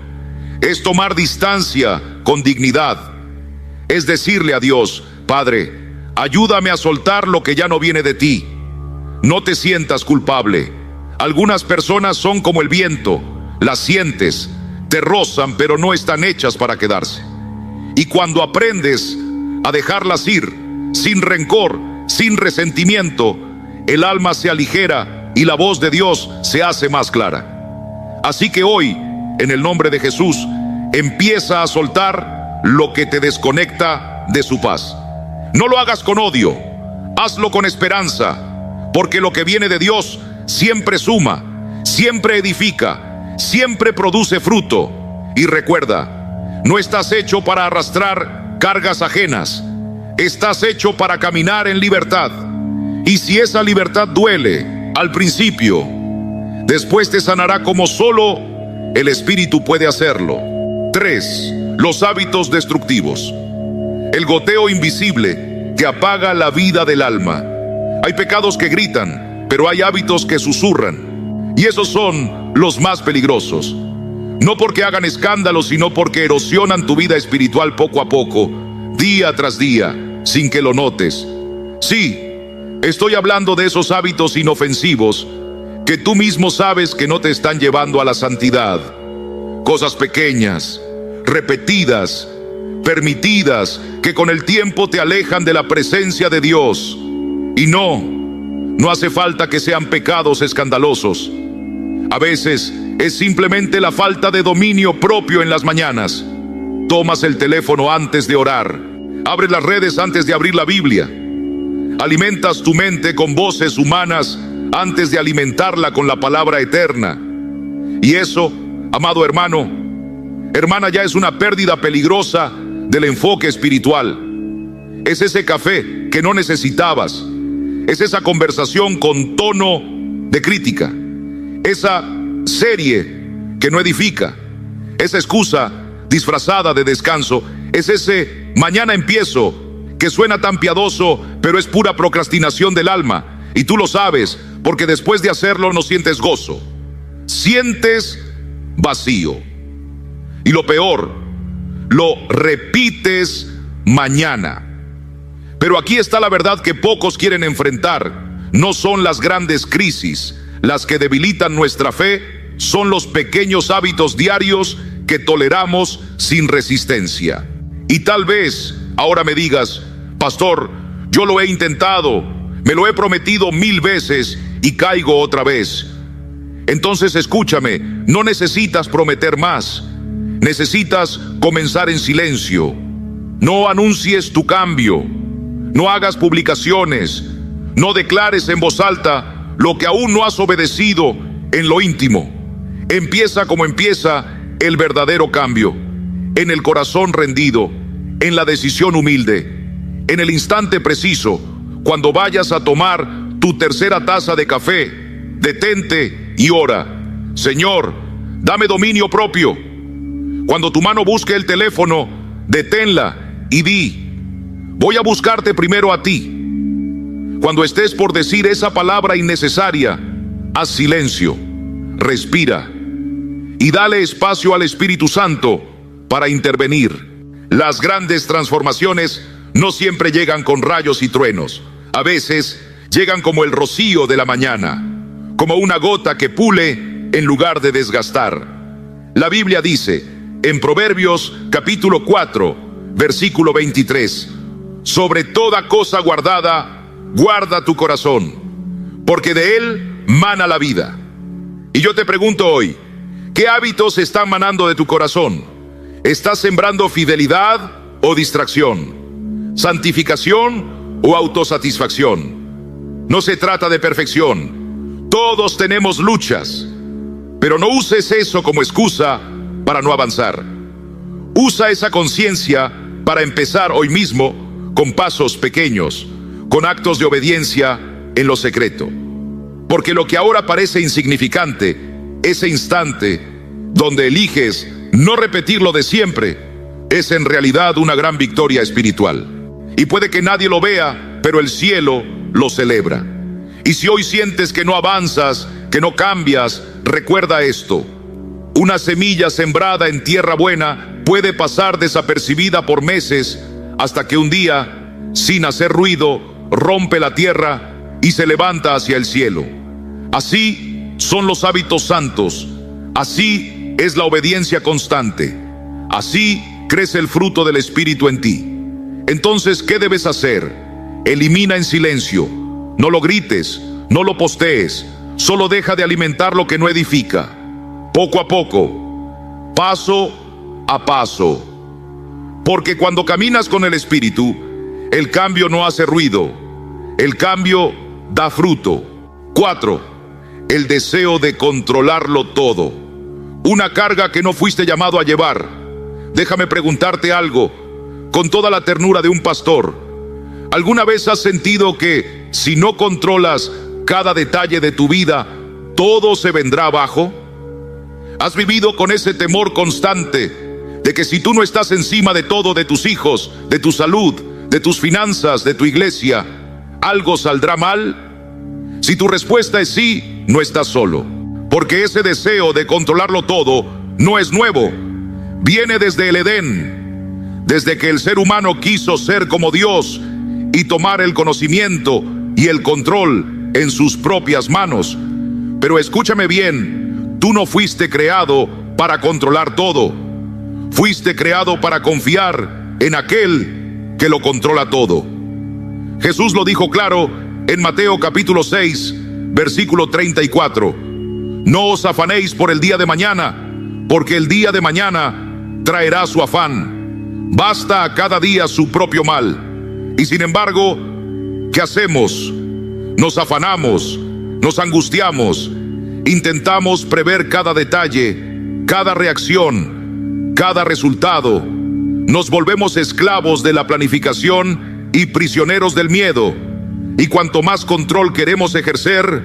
es tomar distancia con dignidad, es decirle a Dios: Padre, ayúdame a soltar lo que ya no viene de ti. No te sientas culpable. Algunas personas son como el viento, las sientes, te rozan, pero no están hechas para quedarse. Y cuando aprendes a dejarlas ir, sin rencor, sin resentimiento, el alma se aligera y la voz de Dios se hace más clara. Así que hoy, en el nombre de Jesús, empieza a soltar lo que te desconecta de su paz. No lo hagas con odio, hazlo con esperanza, porque lo que viene de Dios siempre suma, siempre edifica, siempre produce fruto. Y recuerda, no estás hecho para arrastrar cargas ajenas, estás hecho para caminar en libertad. Y si esa libertad duele al principio, después te sanará como solo el Espíritu puede hacerlo. 3. Los hábitos destructivos. El goteo invisible que apaga la vida del alma. Hay pecados que gritan, pero hay hábitos que susurran. Y esos son los más peligrosos. No porque hagan escándalo, sino porque erosionan tu vida espiritual poco a poco, día tras día, sin que lo notes. Sí, estoy hablando de esos hábitos inofensivos que tú mismo sabes que no te están llevando a la santidad. Cosas pequeñas, repetidas, permitidas, que con el tiempo te alejan de la presencia de Dios. Y no hace falta que sean pecados escandalosos. A veces es simplemente la falta de dominio propio en las mañanas. Tomas el teléfono antes de orar, abres las redes antes de abrir la Biblia, alimentas tu mente con voces humanas antes de alimentarla con la palabra eterna. Y eso, amado hermano, hermana, ya es una pérdida peligrosa del enfoque espiritual. Es ese café que no necesitabas, es esa conversación con tono de crítica, esa serie que no edifica, esa excusa disfrazada de descanso, es ese mañana empiezo que suena tan piadoso, pero es pura procrastinación del alma. Y tú lo sabes, porque después de hacerlo no sientes gozo, sientes vacío. Y lo peor, lo repites mañana. Pero aquí está la verdad que pocos quieren enfrentar. No son las grandes crisis las que debilitan nuestra fe, son los pequeños hábitos diarios que toleramos sin resistencia. Y tal vez ahora me digas: pastor, yo lo he intentado, me lo he prometido 1000 veces y caigo otra vez. Entonces escúchame, no necesitas prometer más, necesitas comenzar en silencio. No anuncies tu cambio, no hagas publicaciones, no declares en voz alta lo que aún no has obedecido en lo íntimo. Empieza como empieza el verdadero cambio, en el corazón rendido, en la decisión humilde, en el instante preciso. Cuando vayas a tomar tu tercera taza de café, detente y ora: Señor, dame dominio propio. Cuando tu mano busque el teléfono, deténla y di: voy a buscarte primero a ti. Cuando estés por decir esa palabra innecesaria, haz silencio, respira y dale espacio al Espíritu Santo para intervenir. Las grandes transformaciones no siempre llegan con rayos y truenos. A veces llegan como el rocío de la mañana, como una gota que pule en lugar de desgastar. La Biblia dice en Proverbios capítulo 4, versículo 23: sobre toda cosa guardada, guarda tu corazón, porque de él mana la vida. Y yo te pregunto hoy, ¿qué hábitos están manando de tu corazón? ¿Estás sembrando fidelidad o distracción? ¿Santificación o autosatisfacción? No se trata de perfección. Todos tenemos luchas, pero no uses eso como excusa para no avanzar. Usa esa conciencia para empezar hoy mismo con pasos pequeños, con actos de obediencia en lo secreto. Porque lo que ahora parece insignificante, ese instante donde eliges no repetir lo de siempre, es en realidad una gran victoria espiritual. Y puede que nadie lo vea, pero el cielo lo celebra. Y si hoy sientes que no avanzas, que no cambias, recuerda esto: una semilla sembrada en tierra buena puede pasar desapercibida por meses, hasta que un día, sin hacer ruido, rompe la tierra y se levanta hacia el cielo. Así son los hábitos santos, así es la obediencia constante, así crece el fruto del Espíritu en ti. Entonces, ¿qué debes hacer? Elimina en silencio, no lo grites, no lo postees, Solo deja de alimentar lo que no edifica. Poco a poco, paso a paso. Porque cuando caminas con el Espíritu, el cambio no hace ruido. El cambio da fruto. 4. El deseo de controlarlo todo. Una carga que no fuiste llamado a llevar. Déjame preguntarte algo, con toda la ternura de un pastor. ¿Alguna vez has sentido que si no controlas cada detalle de tu vida, todo se vendrá abajo? ¿Has vivido con ese temor constante de que si tú no estás encima de todo, de tus hijos, de tu salud, de tus finanzas, de tu iglesia, algo saldrá mal? Si tu respuesta es sí, no estás solo, porque ese deseo de controlarlo todo no es nuevo. Viene desde el Edén, desde que el ser humano quiso ser como Dios y tomar el conocimiento y el control en sus propias manos. Pero escúchame bien, tú no fuiste creado para controlar todo. Fuiste creado para confiar en aquel que lo controla todo. Jesús lo dijo claro en Mateo capítulo 6, versículo 34. No os afanéis por el día de mañana, porque el día de mañana traerá su afán. Basta a cada día su propio mal. Y sin embargo, ¿qué hacemos? Nos afanamos, nos angustiamos, intentamos prever cada detalle, cada reacción, cada resultado. Nos volvemos esclavos de la planificación y prisioneros del miedo. Y cuanto más control queremos ejercer,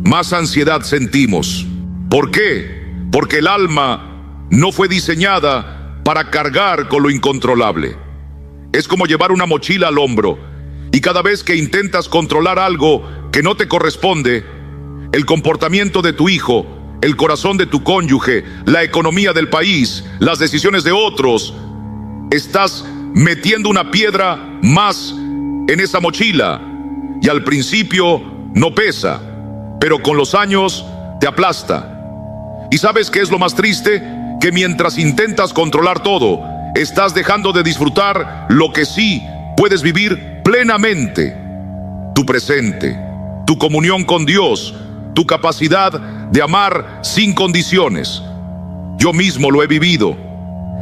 más ansiedad sentimos. ¿Por qué? Porque el alma no fue diseñada para cargar con lo incontrolable. Es como llevar una mochila al hombro, y cada vez que intentas controlar algo que no te corresponde, el comportamiento de tu hijo, el corazón de tu cónyuge, la economía del país, las decisiones de otros, estás metiendo una piedra más en esa mochila, y al principio no pesa, pero con los años te aplasta. ¿Y sabes qué es lo más triste? Que mientras intentas controlar todo, estás dejando de disfrutar lo que sí puedes vivir plenamente: tu presente, tu comunión con Dios, tu capacidad de amar sin condiciones. Yo mismo lo he vivido.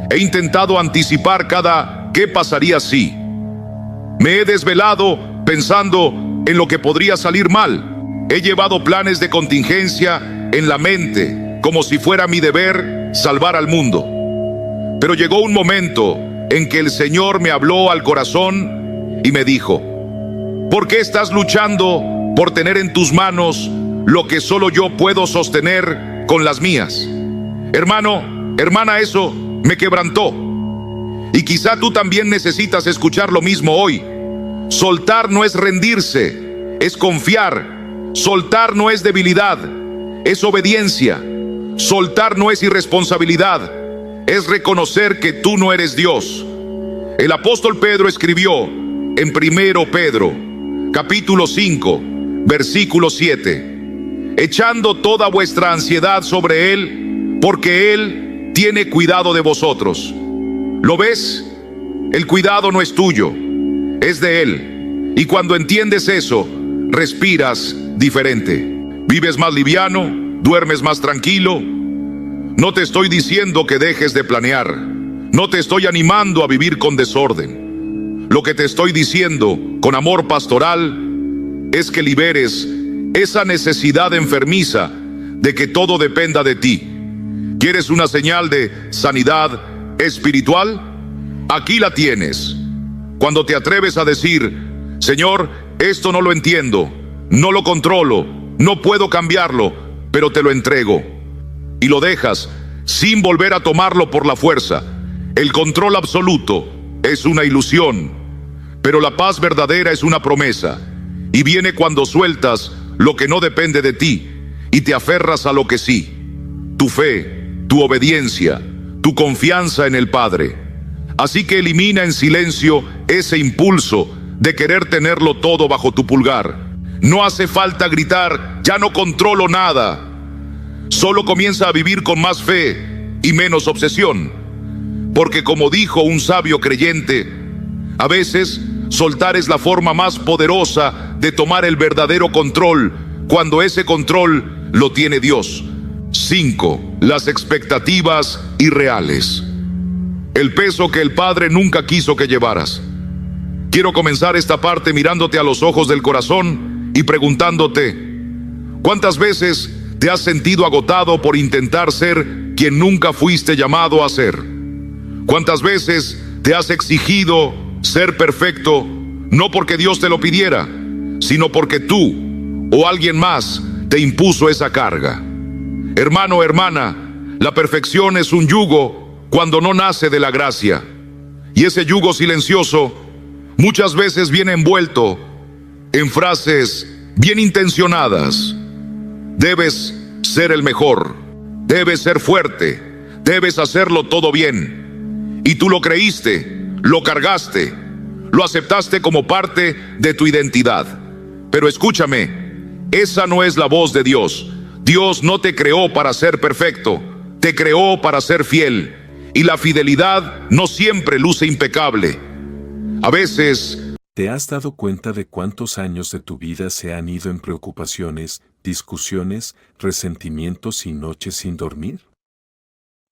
He intentado anticipar cada qué pasaría si. Me he desvelado pensando en lo que podría salir mal. He llevado planes de contingencia en la mente, como si fuera mi deber salvar al mundo. Pero llegó un momento en que el Señor me habló al corazón y me dijo: ¿por qué estás luchando por tener en tus manos lo que solo yo puedo sostener con las mías? Hermano, hermana, eso me quebrantó. Y quizá tú también necesitas escuchar lo mismo hoy. Soltar no es rendirse, es confiar. Soltar no es debilidad, es obediencia. Soltar no es irresponsabilidad, es reconocer que tú no eres Dios. El apóstol Pedro escribió en 1 Pedro, capítulo 5, versículo 7: echando toda vuestra ansiedad sobre Él, porque Él tiene cuidado de vosotros. ¿Lo ves? El cuidado no es tuyo, es de Él. Y cuando entiendes eso, respiras diferente. Vives más liviano, duermes más tranquilo. No te estoy diciendo que dejes de planear. No te estoy animando a vivir con desorden. Lo que te estoy diciendo con amor pastoral es que liberes esa necesidad enfermiza de que todo dependa de ti. ¿Quieres una señal de sanidad espiritual? Aquí la tienes. Cuando te atreves a decir: Señor, esto no lo entiendo, no lo controlo, no puedo cambiarlo, pero te lo entrego. Y lo dejas sin volver a tomarlo por la fuerza. El control absoluto es una ilusión, pero la paz verdadera es una promesa. Y viene cuando sueltas lo que no depende de ti y te aferras a lo que sí. Tu fe, tu obediencia, tu confianza en el Padre. Así que elimina en silencio ese impulso de querer tenerlo todo bajo tu pulgar. No hace falta gritar: ya no controlo nada. Solo comienza a vivir con más fe y menos obsesión. Porque como dijo un sabio creyente, a veces soltar es la forma más poderosa de tomar el verdadero control cuando ese control lo tiene Dios. 5. Las expectativas irreales. El peso que el Padre nunca quiso que llevaras. Quiero comenzar esta parte mirándote a los ojos del corazón y preguntándote, ¿cuántas veces te has sentido agotado por intentar ser quien nunca fuiste llamado a ser? ¿Cuántas veces te has exigido ser perfecto, no porque Dios te lo pidiera, sino porque tú o alguien más te impuso esa carga? Hermano, hermana, la perfección es un yugo cuando no nace de la gracia. Y ese yugo silencioso muchas veces viene envuelto en frases bien intencionadas. Debes ser el mejor, debes ser fuerte, debes hacerlo todo bien. Y tú lo creíste, lo cargaste, lo aceptaste como parte de tu identidad. Pero escúchame, esa no es la voz de Dios. Dios no te creó para ser perfecto, te creó para ser fiel. Y la fidelidad no siempre luce impecable. A veces... ¿Te has dado cuenta de cuántos años de tu vida se han ido en preocupaciones, discusiones, resentimientos y noches sin dormir?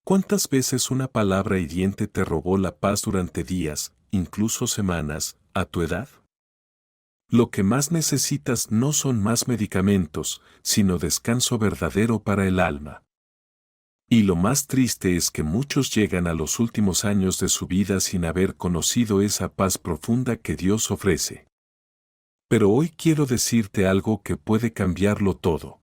¿Cuántas veces una palabra hiriente te robó la paz durante días, incluso semanas, a tu edad? Lo que más necesitas no son más medicamentos, sino descanso verdadero para el alma. Y lo más triste es que muchos llegan a los últimos años de su vida sin haber conocido esa paz profunda que Dios ofrece. Pero hoy quiero decirte algo que puede cambiarlo todo.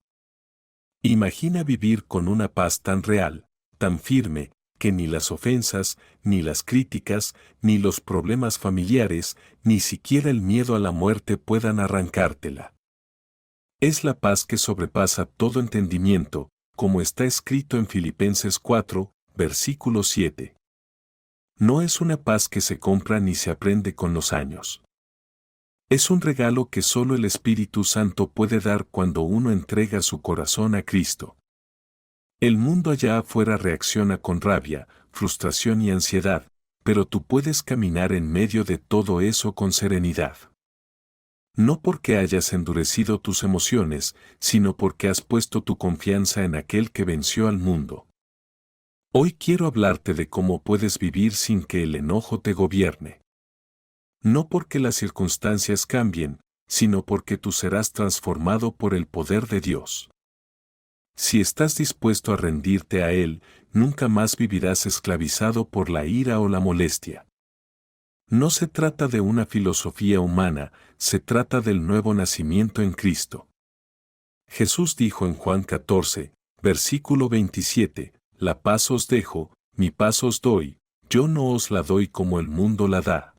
Imagina vivir con una paz tan real, tan firme, que ni las ofensas, ni las críticas, ni los problemas familiares, ni siquiera el miedo a la muerte puedan arrancártela. Es la paz que sobrepasa todo entendimiento, como está escrito en Filipenses 4, versículo 7. No es una paz que se compra ni se aprende con los años. Es un regalo que solo el Espíritu Santo puede dar cuando uno entrega su corazón a Cristo. El mundo allá afuera reacciona con rabia, frustración y ansiedad, pero tú puedes caminar en medio de todo eso con serenidad. No porque hayas endurecido tus emociones, sino porque has puesto tu confianza en aquel que venció al mundo. Hoy quiero hablarte de cómo puedes vivir sin que el enojo te gobierne. No porque las circunstancias cambien, sino porque tú serás transformado por el poder de Dios. Si estás dispuesto a rendirte a Él, nunca más vivirás esclavizado por la ira o la molestia. No se trata de una filosofía humana, se trata del nuevo nacimiento en Cristo. Jesús dijo en Juan 14, versículo 27, «La paz os dejo, mi paz os doy, yo no os la doy como el mundo la da».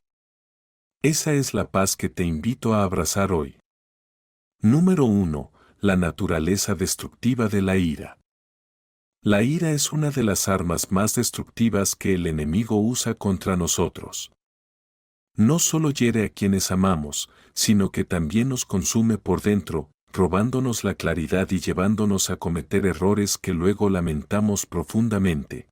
Esa es la paz que te invito a abrazar hoy. Número 1. La naturaleza destructiva de la ira. La ira es una de las armas más destructivas que el enemigo usa contra nosotros. No solo hiere a quienes amamos, sino que también nos consume por dentro, robándonos la claridad y llevándonos a cometer errores que luego lamentamos profundamente.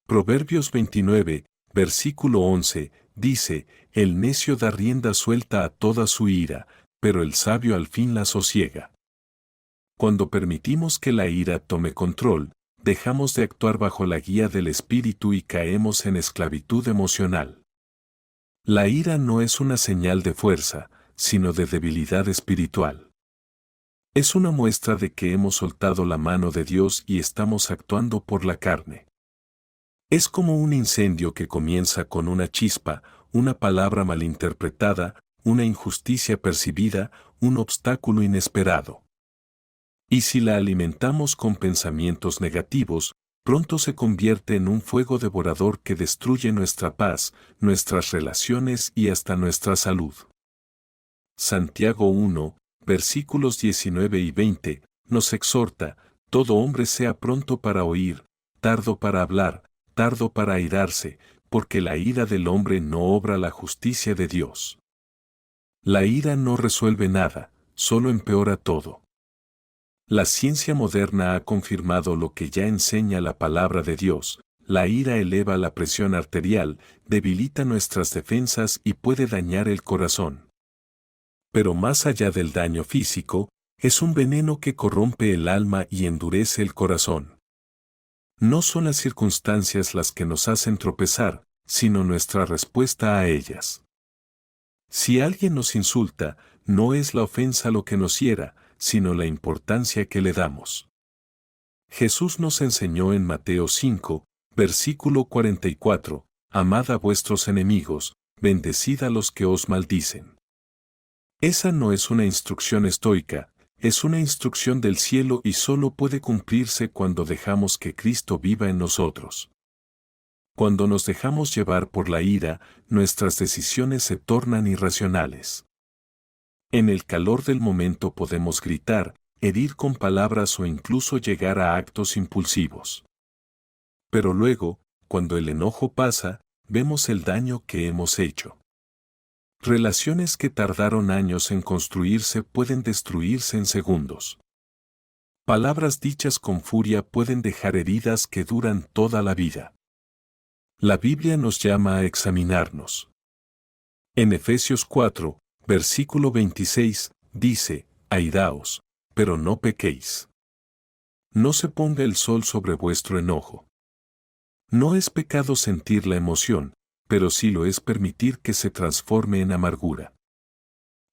Proverbios 29, versículo 11, dice, «El necio da rienda suelta a toda su ira, pero el sabio al fin la sosiega». Cuando permitimos que la ira tome control, dejamos de actuar bajo la guía del espíritu y caemos en esclavitud emocional. La ira no es una señal de fuerza, sino de debilidad espiritual. Es una muestra de que hemos soltado la mano de Dios y estamos actuando por la carne. Es como un incendio que comienza con una chispa, una palabra malinterpretada, una injusticia percibida, un obstáculo inesperado. Y si la alimentamos con pensamientos negativos, pronto se convierte en un fuego devorador que destruye nuestra paz, nuestras relaciones y hasta nuestra salud. Santiago 1, versículos 19 y 20, nos exhorta, todo hombre sea pronto para oír, tardo para hablar, tardo para airarse, porque la ira del hombre no obra la justicia de Dios. La ira no resuelve nada, solo empeora todo. La ciencia moderna ha confirmado lo que ya enseña la palabra de Dios. La ira eleva la presión arterial, debilita nuestras defensas y puede dañar el corazón. Pero más allá del daño físico, Es un veneno que corrompe el alma y endurece el corazón. No son las circunstancias las que nos hacen tropezar, sino nuestra respuesta a ellas. Si alguien nos insulta, no es la ofensa lo que nos hiera, sino la importancia que le damos. Jesús nos enseñó en Mateo 5, versículo 44, amad a vuestros enemigos, bendecid a los que os maldicen. Esa no es una instrucción estoica, es una instrucción del cielo y solo puede cumplirse cuando dejamos que Cristo viva en nosotros. Cuando nos dejamos llevar por la ira, nuestras decisiones se tornan irracionales. En el calor del momento podemos gritar, herir con palabras o incluso llegar a actos impulsivos. Pero luego, cuando el enojo pasa, vemos el daño que hemos hecho. Relaciones que tardaron años en construirse pueden destruirse en segundos. Palabras dichas con furia pueden dejar heridas que duran toda la vida. La Biblia nos llama a examinarnos. En Efesios 4, versículo 26, dice, airaos, pero no pequéis. No se ponga el sol sobre vuestro enojo. No es pecado sentir la emoción, pero sí lo es permitir que se transforme en amargura.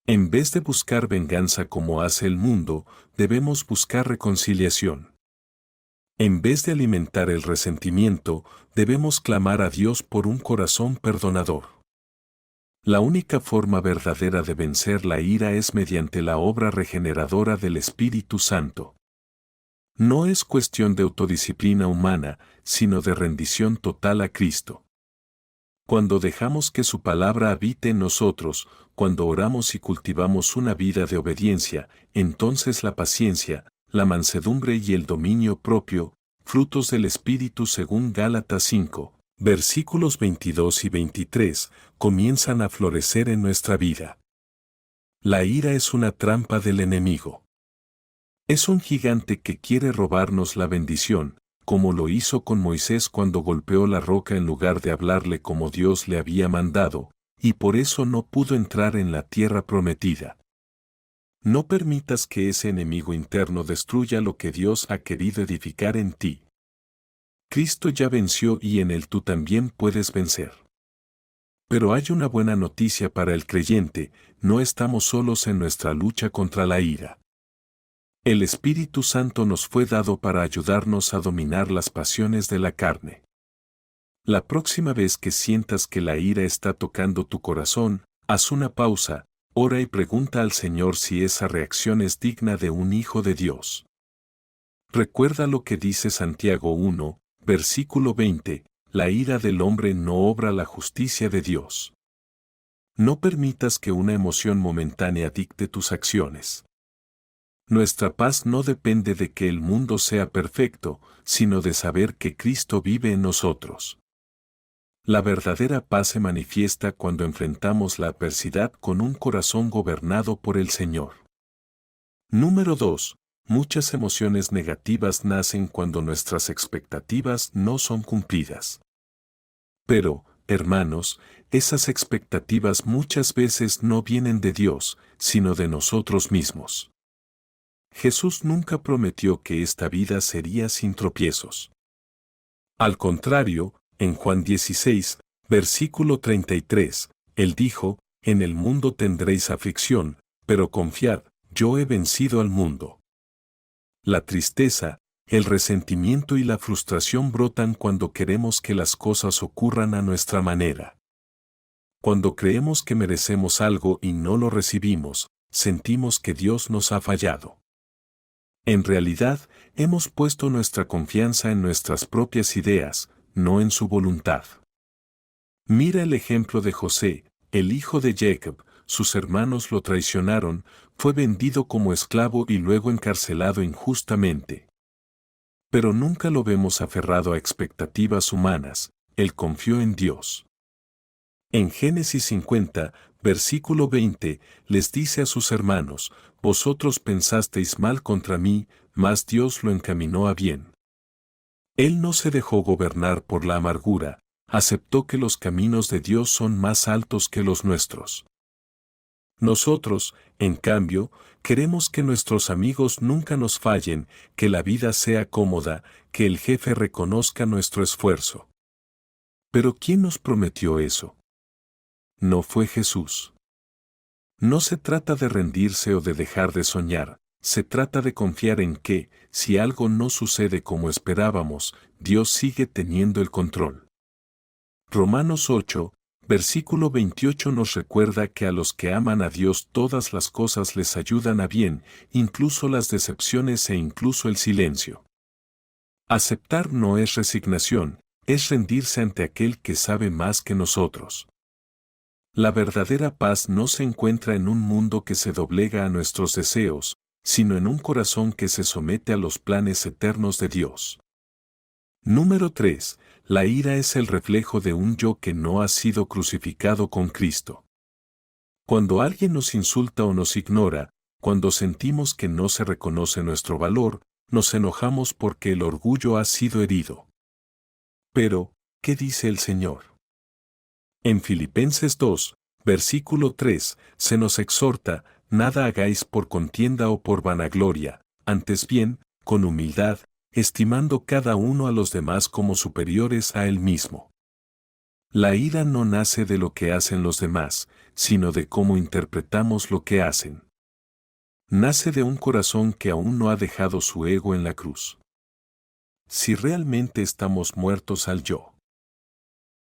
En vez de buscar venganza como hace el mundo, debemos buscar reconciliación. En vez de alimentar el resentimiento, debemos clamar a Dios por un corazón perdonador. La única forma verdadera de vencer la ira es mediante la obra regeneradora del Espíritu Santo. No es cuestión de autodisciplina humana, sino de rendición total a Cristo. Cuando dejamos que su palabra habite en nosotros, cuando oramos y cultivamos una vida de obediencia, entonces la paciencia, la mansedumbre y el dominio propio, frutos del Espíritu según Gálatas 5, versículos 22 y 23, comienzan a florecer en nuestra vida. La ira es una trampa del enemigo. Es un gigante que quiere robarnos la bendición, como lo hizo con Moisés cuando golpeó la roca en lugar de hablarle como Dios le había mandado, y por eso no pudo entrar en la tierra prometida. No permitas que ese enemigo interno destruya lo que Dios ha querido edificar en ti. Cristo ya venció y en él tú también puedes vencer. Pero hay una buena noticia para el creyente, no estamos solos en nuestra lucha contra la ira. El Espíritu Santo nos fue dado para ayudarnos a dominar las pasiones de la carne. La próxima vez que sientas que la ira está tocando tu corazón, haz una pausa, ora y pregunta al Señor si esa reacción es digna de un hijo de Dios. Recuerda lo que dice Santiago 1, versículo 20, la ira del hombre no obra la justicia de Dios. No permitas que una emoción momentánea dicte tus acciones. Nuestra paz no depende de que el mundo sea perfecto, sino de saber que Cristo vive en nosotros. La verdadera paz se manifiesta cuando enfrentamos la adversidad con un corazón gobernado por el Señor. Número 2. Muchas emociones negativas nacen cuando nuestras expectativas no son cumplidas. Pero, hermanos, esas expectativas muchas veces no vienen de Dios, sino de nosotros mismos. Jesús nunca prometió que esta vida sería sin tropiezos. Al contrario, en Juan 16, versículo 33, Él dijo, en el mundo tendréis aflicción, pero confiad, yo he vencido al mundo. La tristeza, el resentimiento y la frustración brotan cuando queremos que las cosas ocurran a nuestra manera. Cuando creemos que merecemos algo y no lo recibimos, sentimos que Dios nos ha fallado. En realidad, hemos puesto nuestra confianza en nuestras propias ideas, no en su voluntad. Mira el ejemplo de José, el hijo de Jacob, sus hermanos lo traicionaron, fue vendido como esclavo y luego encarcelado injustamente. Pero nunca lo vemos aferrado a expectativas humanas, él confió en Dios. En Génesis 50, versículo 20, les dice a sus hermanos, vosotros pensasteis mal contra mí, mas Dios lo encaminó a bien. Él no se dejó gobernar por la amargura, aceptó que los caminos de Dios son más altos que los nuestros. Nosotros, en cambio, queremos que nuestros amigos nunca nos fallen, que la vida sea cómoda, que el jefe reconozca nuestro esfuerzo. Pero ¿quién nos prometió eso? No fue Jesús. No se trata de rendirse o de dejar de soñar, se trata de confiar en que, si algo no sucede como esperábamos, Dios sigue teniendo el control. Romanos 8, versículo 28 nos recuerda que a los que aman a Dios todas las cosas les ayudan a bien, incluso las decepciones e incluso el silencio. Aceptar no es resignación, es rendirse ante aquel que sabe más que nosotros. La verdadera paz no se encuentra en un mundo que se doblega a nuestros deseos, sino en un corazón que se somete a los planes eternos de Dios. Número 3. La ira es el reflejo de un yo que no ha sido crucificado con Cristo. Cuando alguien nos insulta o nos ignora, cuando sentimos que no se reconoce nuestro valor, nos enojamos porque el orgullo ha sido herido. Pero, ¿qué dice el Señor? En Filipenses 2, versículo 3, se nos exhorta, nada hagáis por contienda o por vanagloria, antes bien, con humildad, estimando cada uno a los demás como superiores a él mismo. La ira no nace de lo que hacen los demás, sino de cómo interpretamos lo que hacen. Nace de un corazón que aún no ha dejado su ego en la cruz. Si realmente estamos muertos al yo,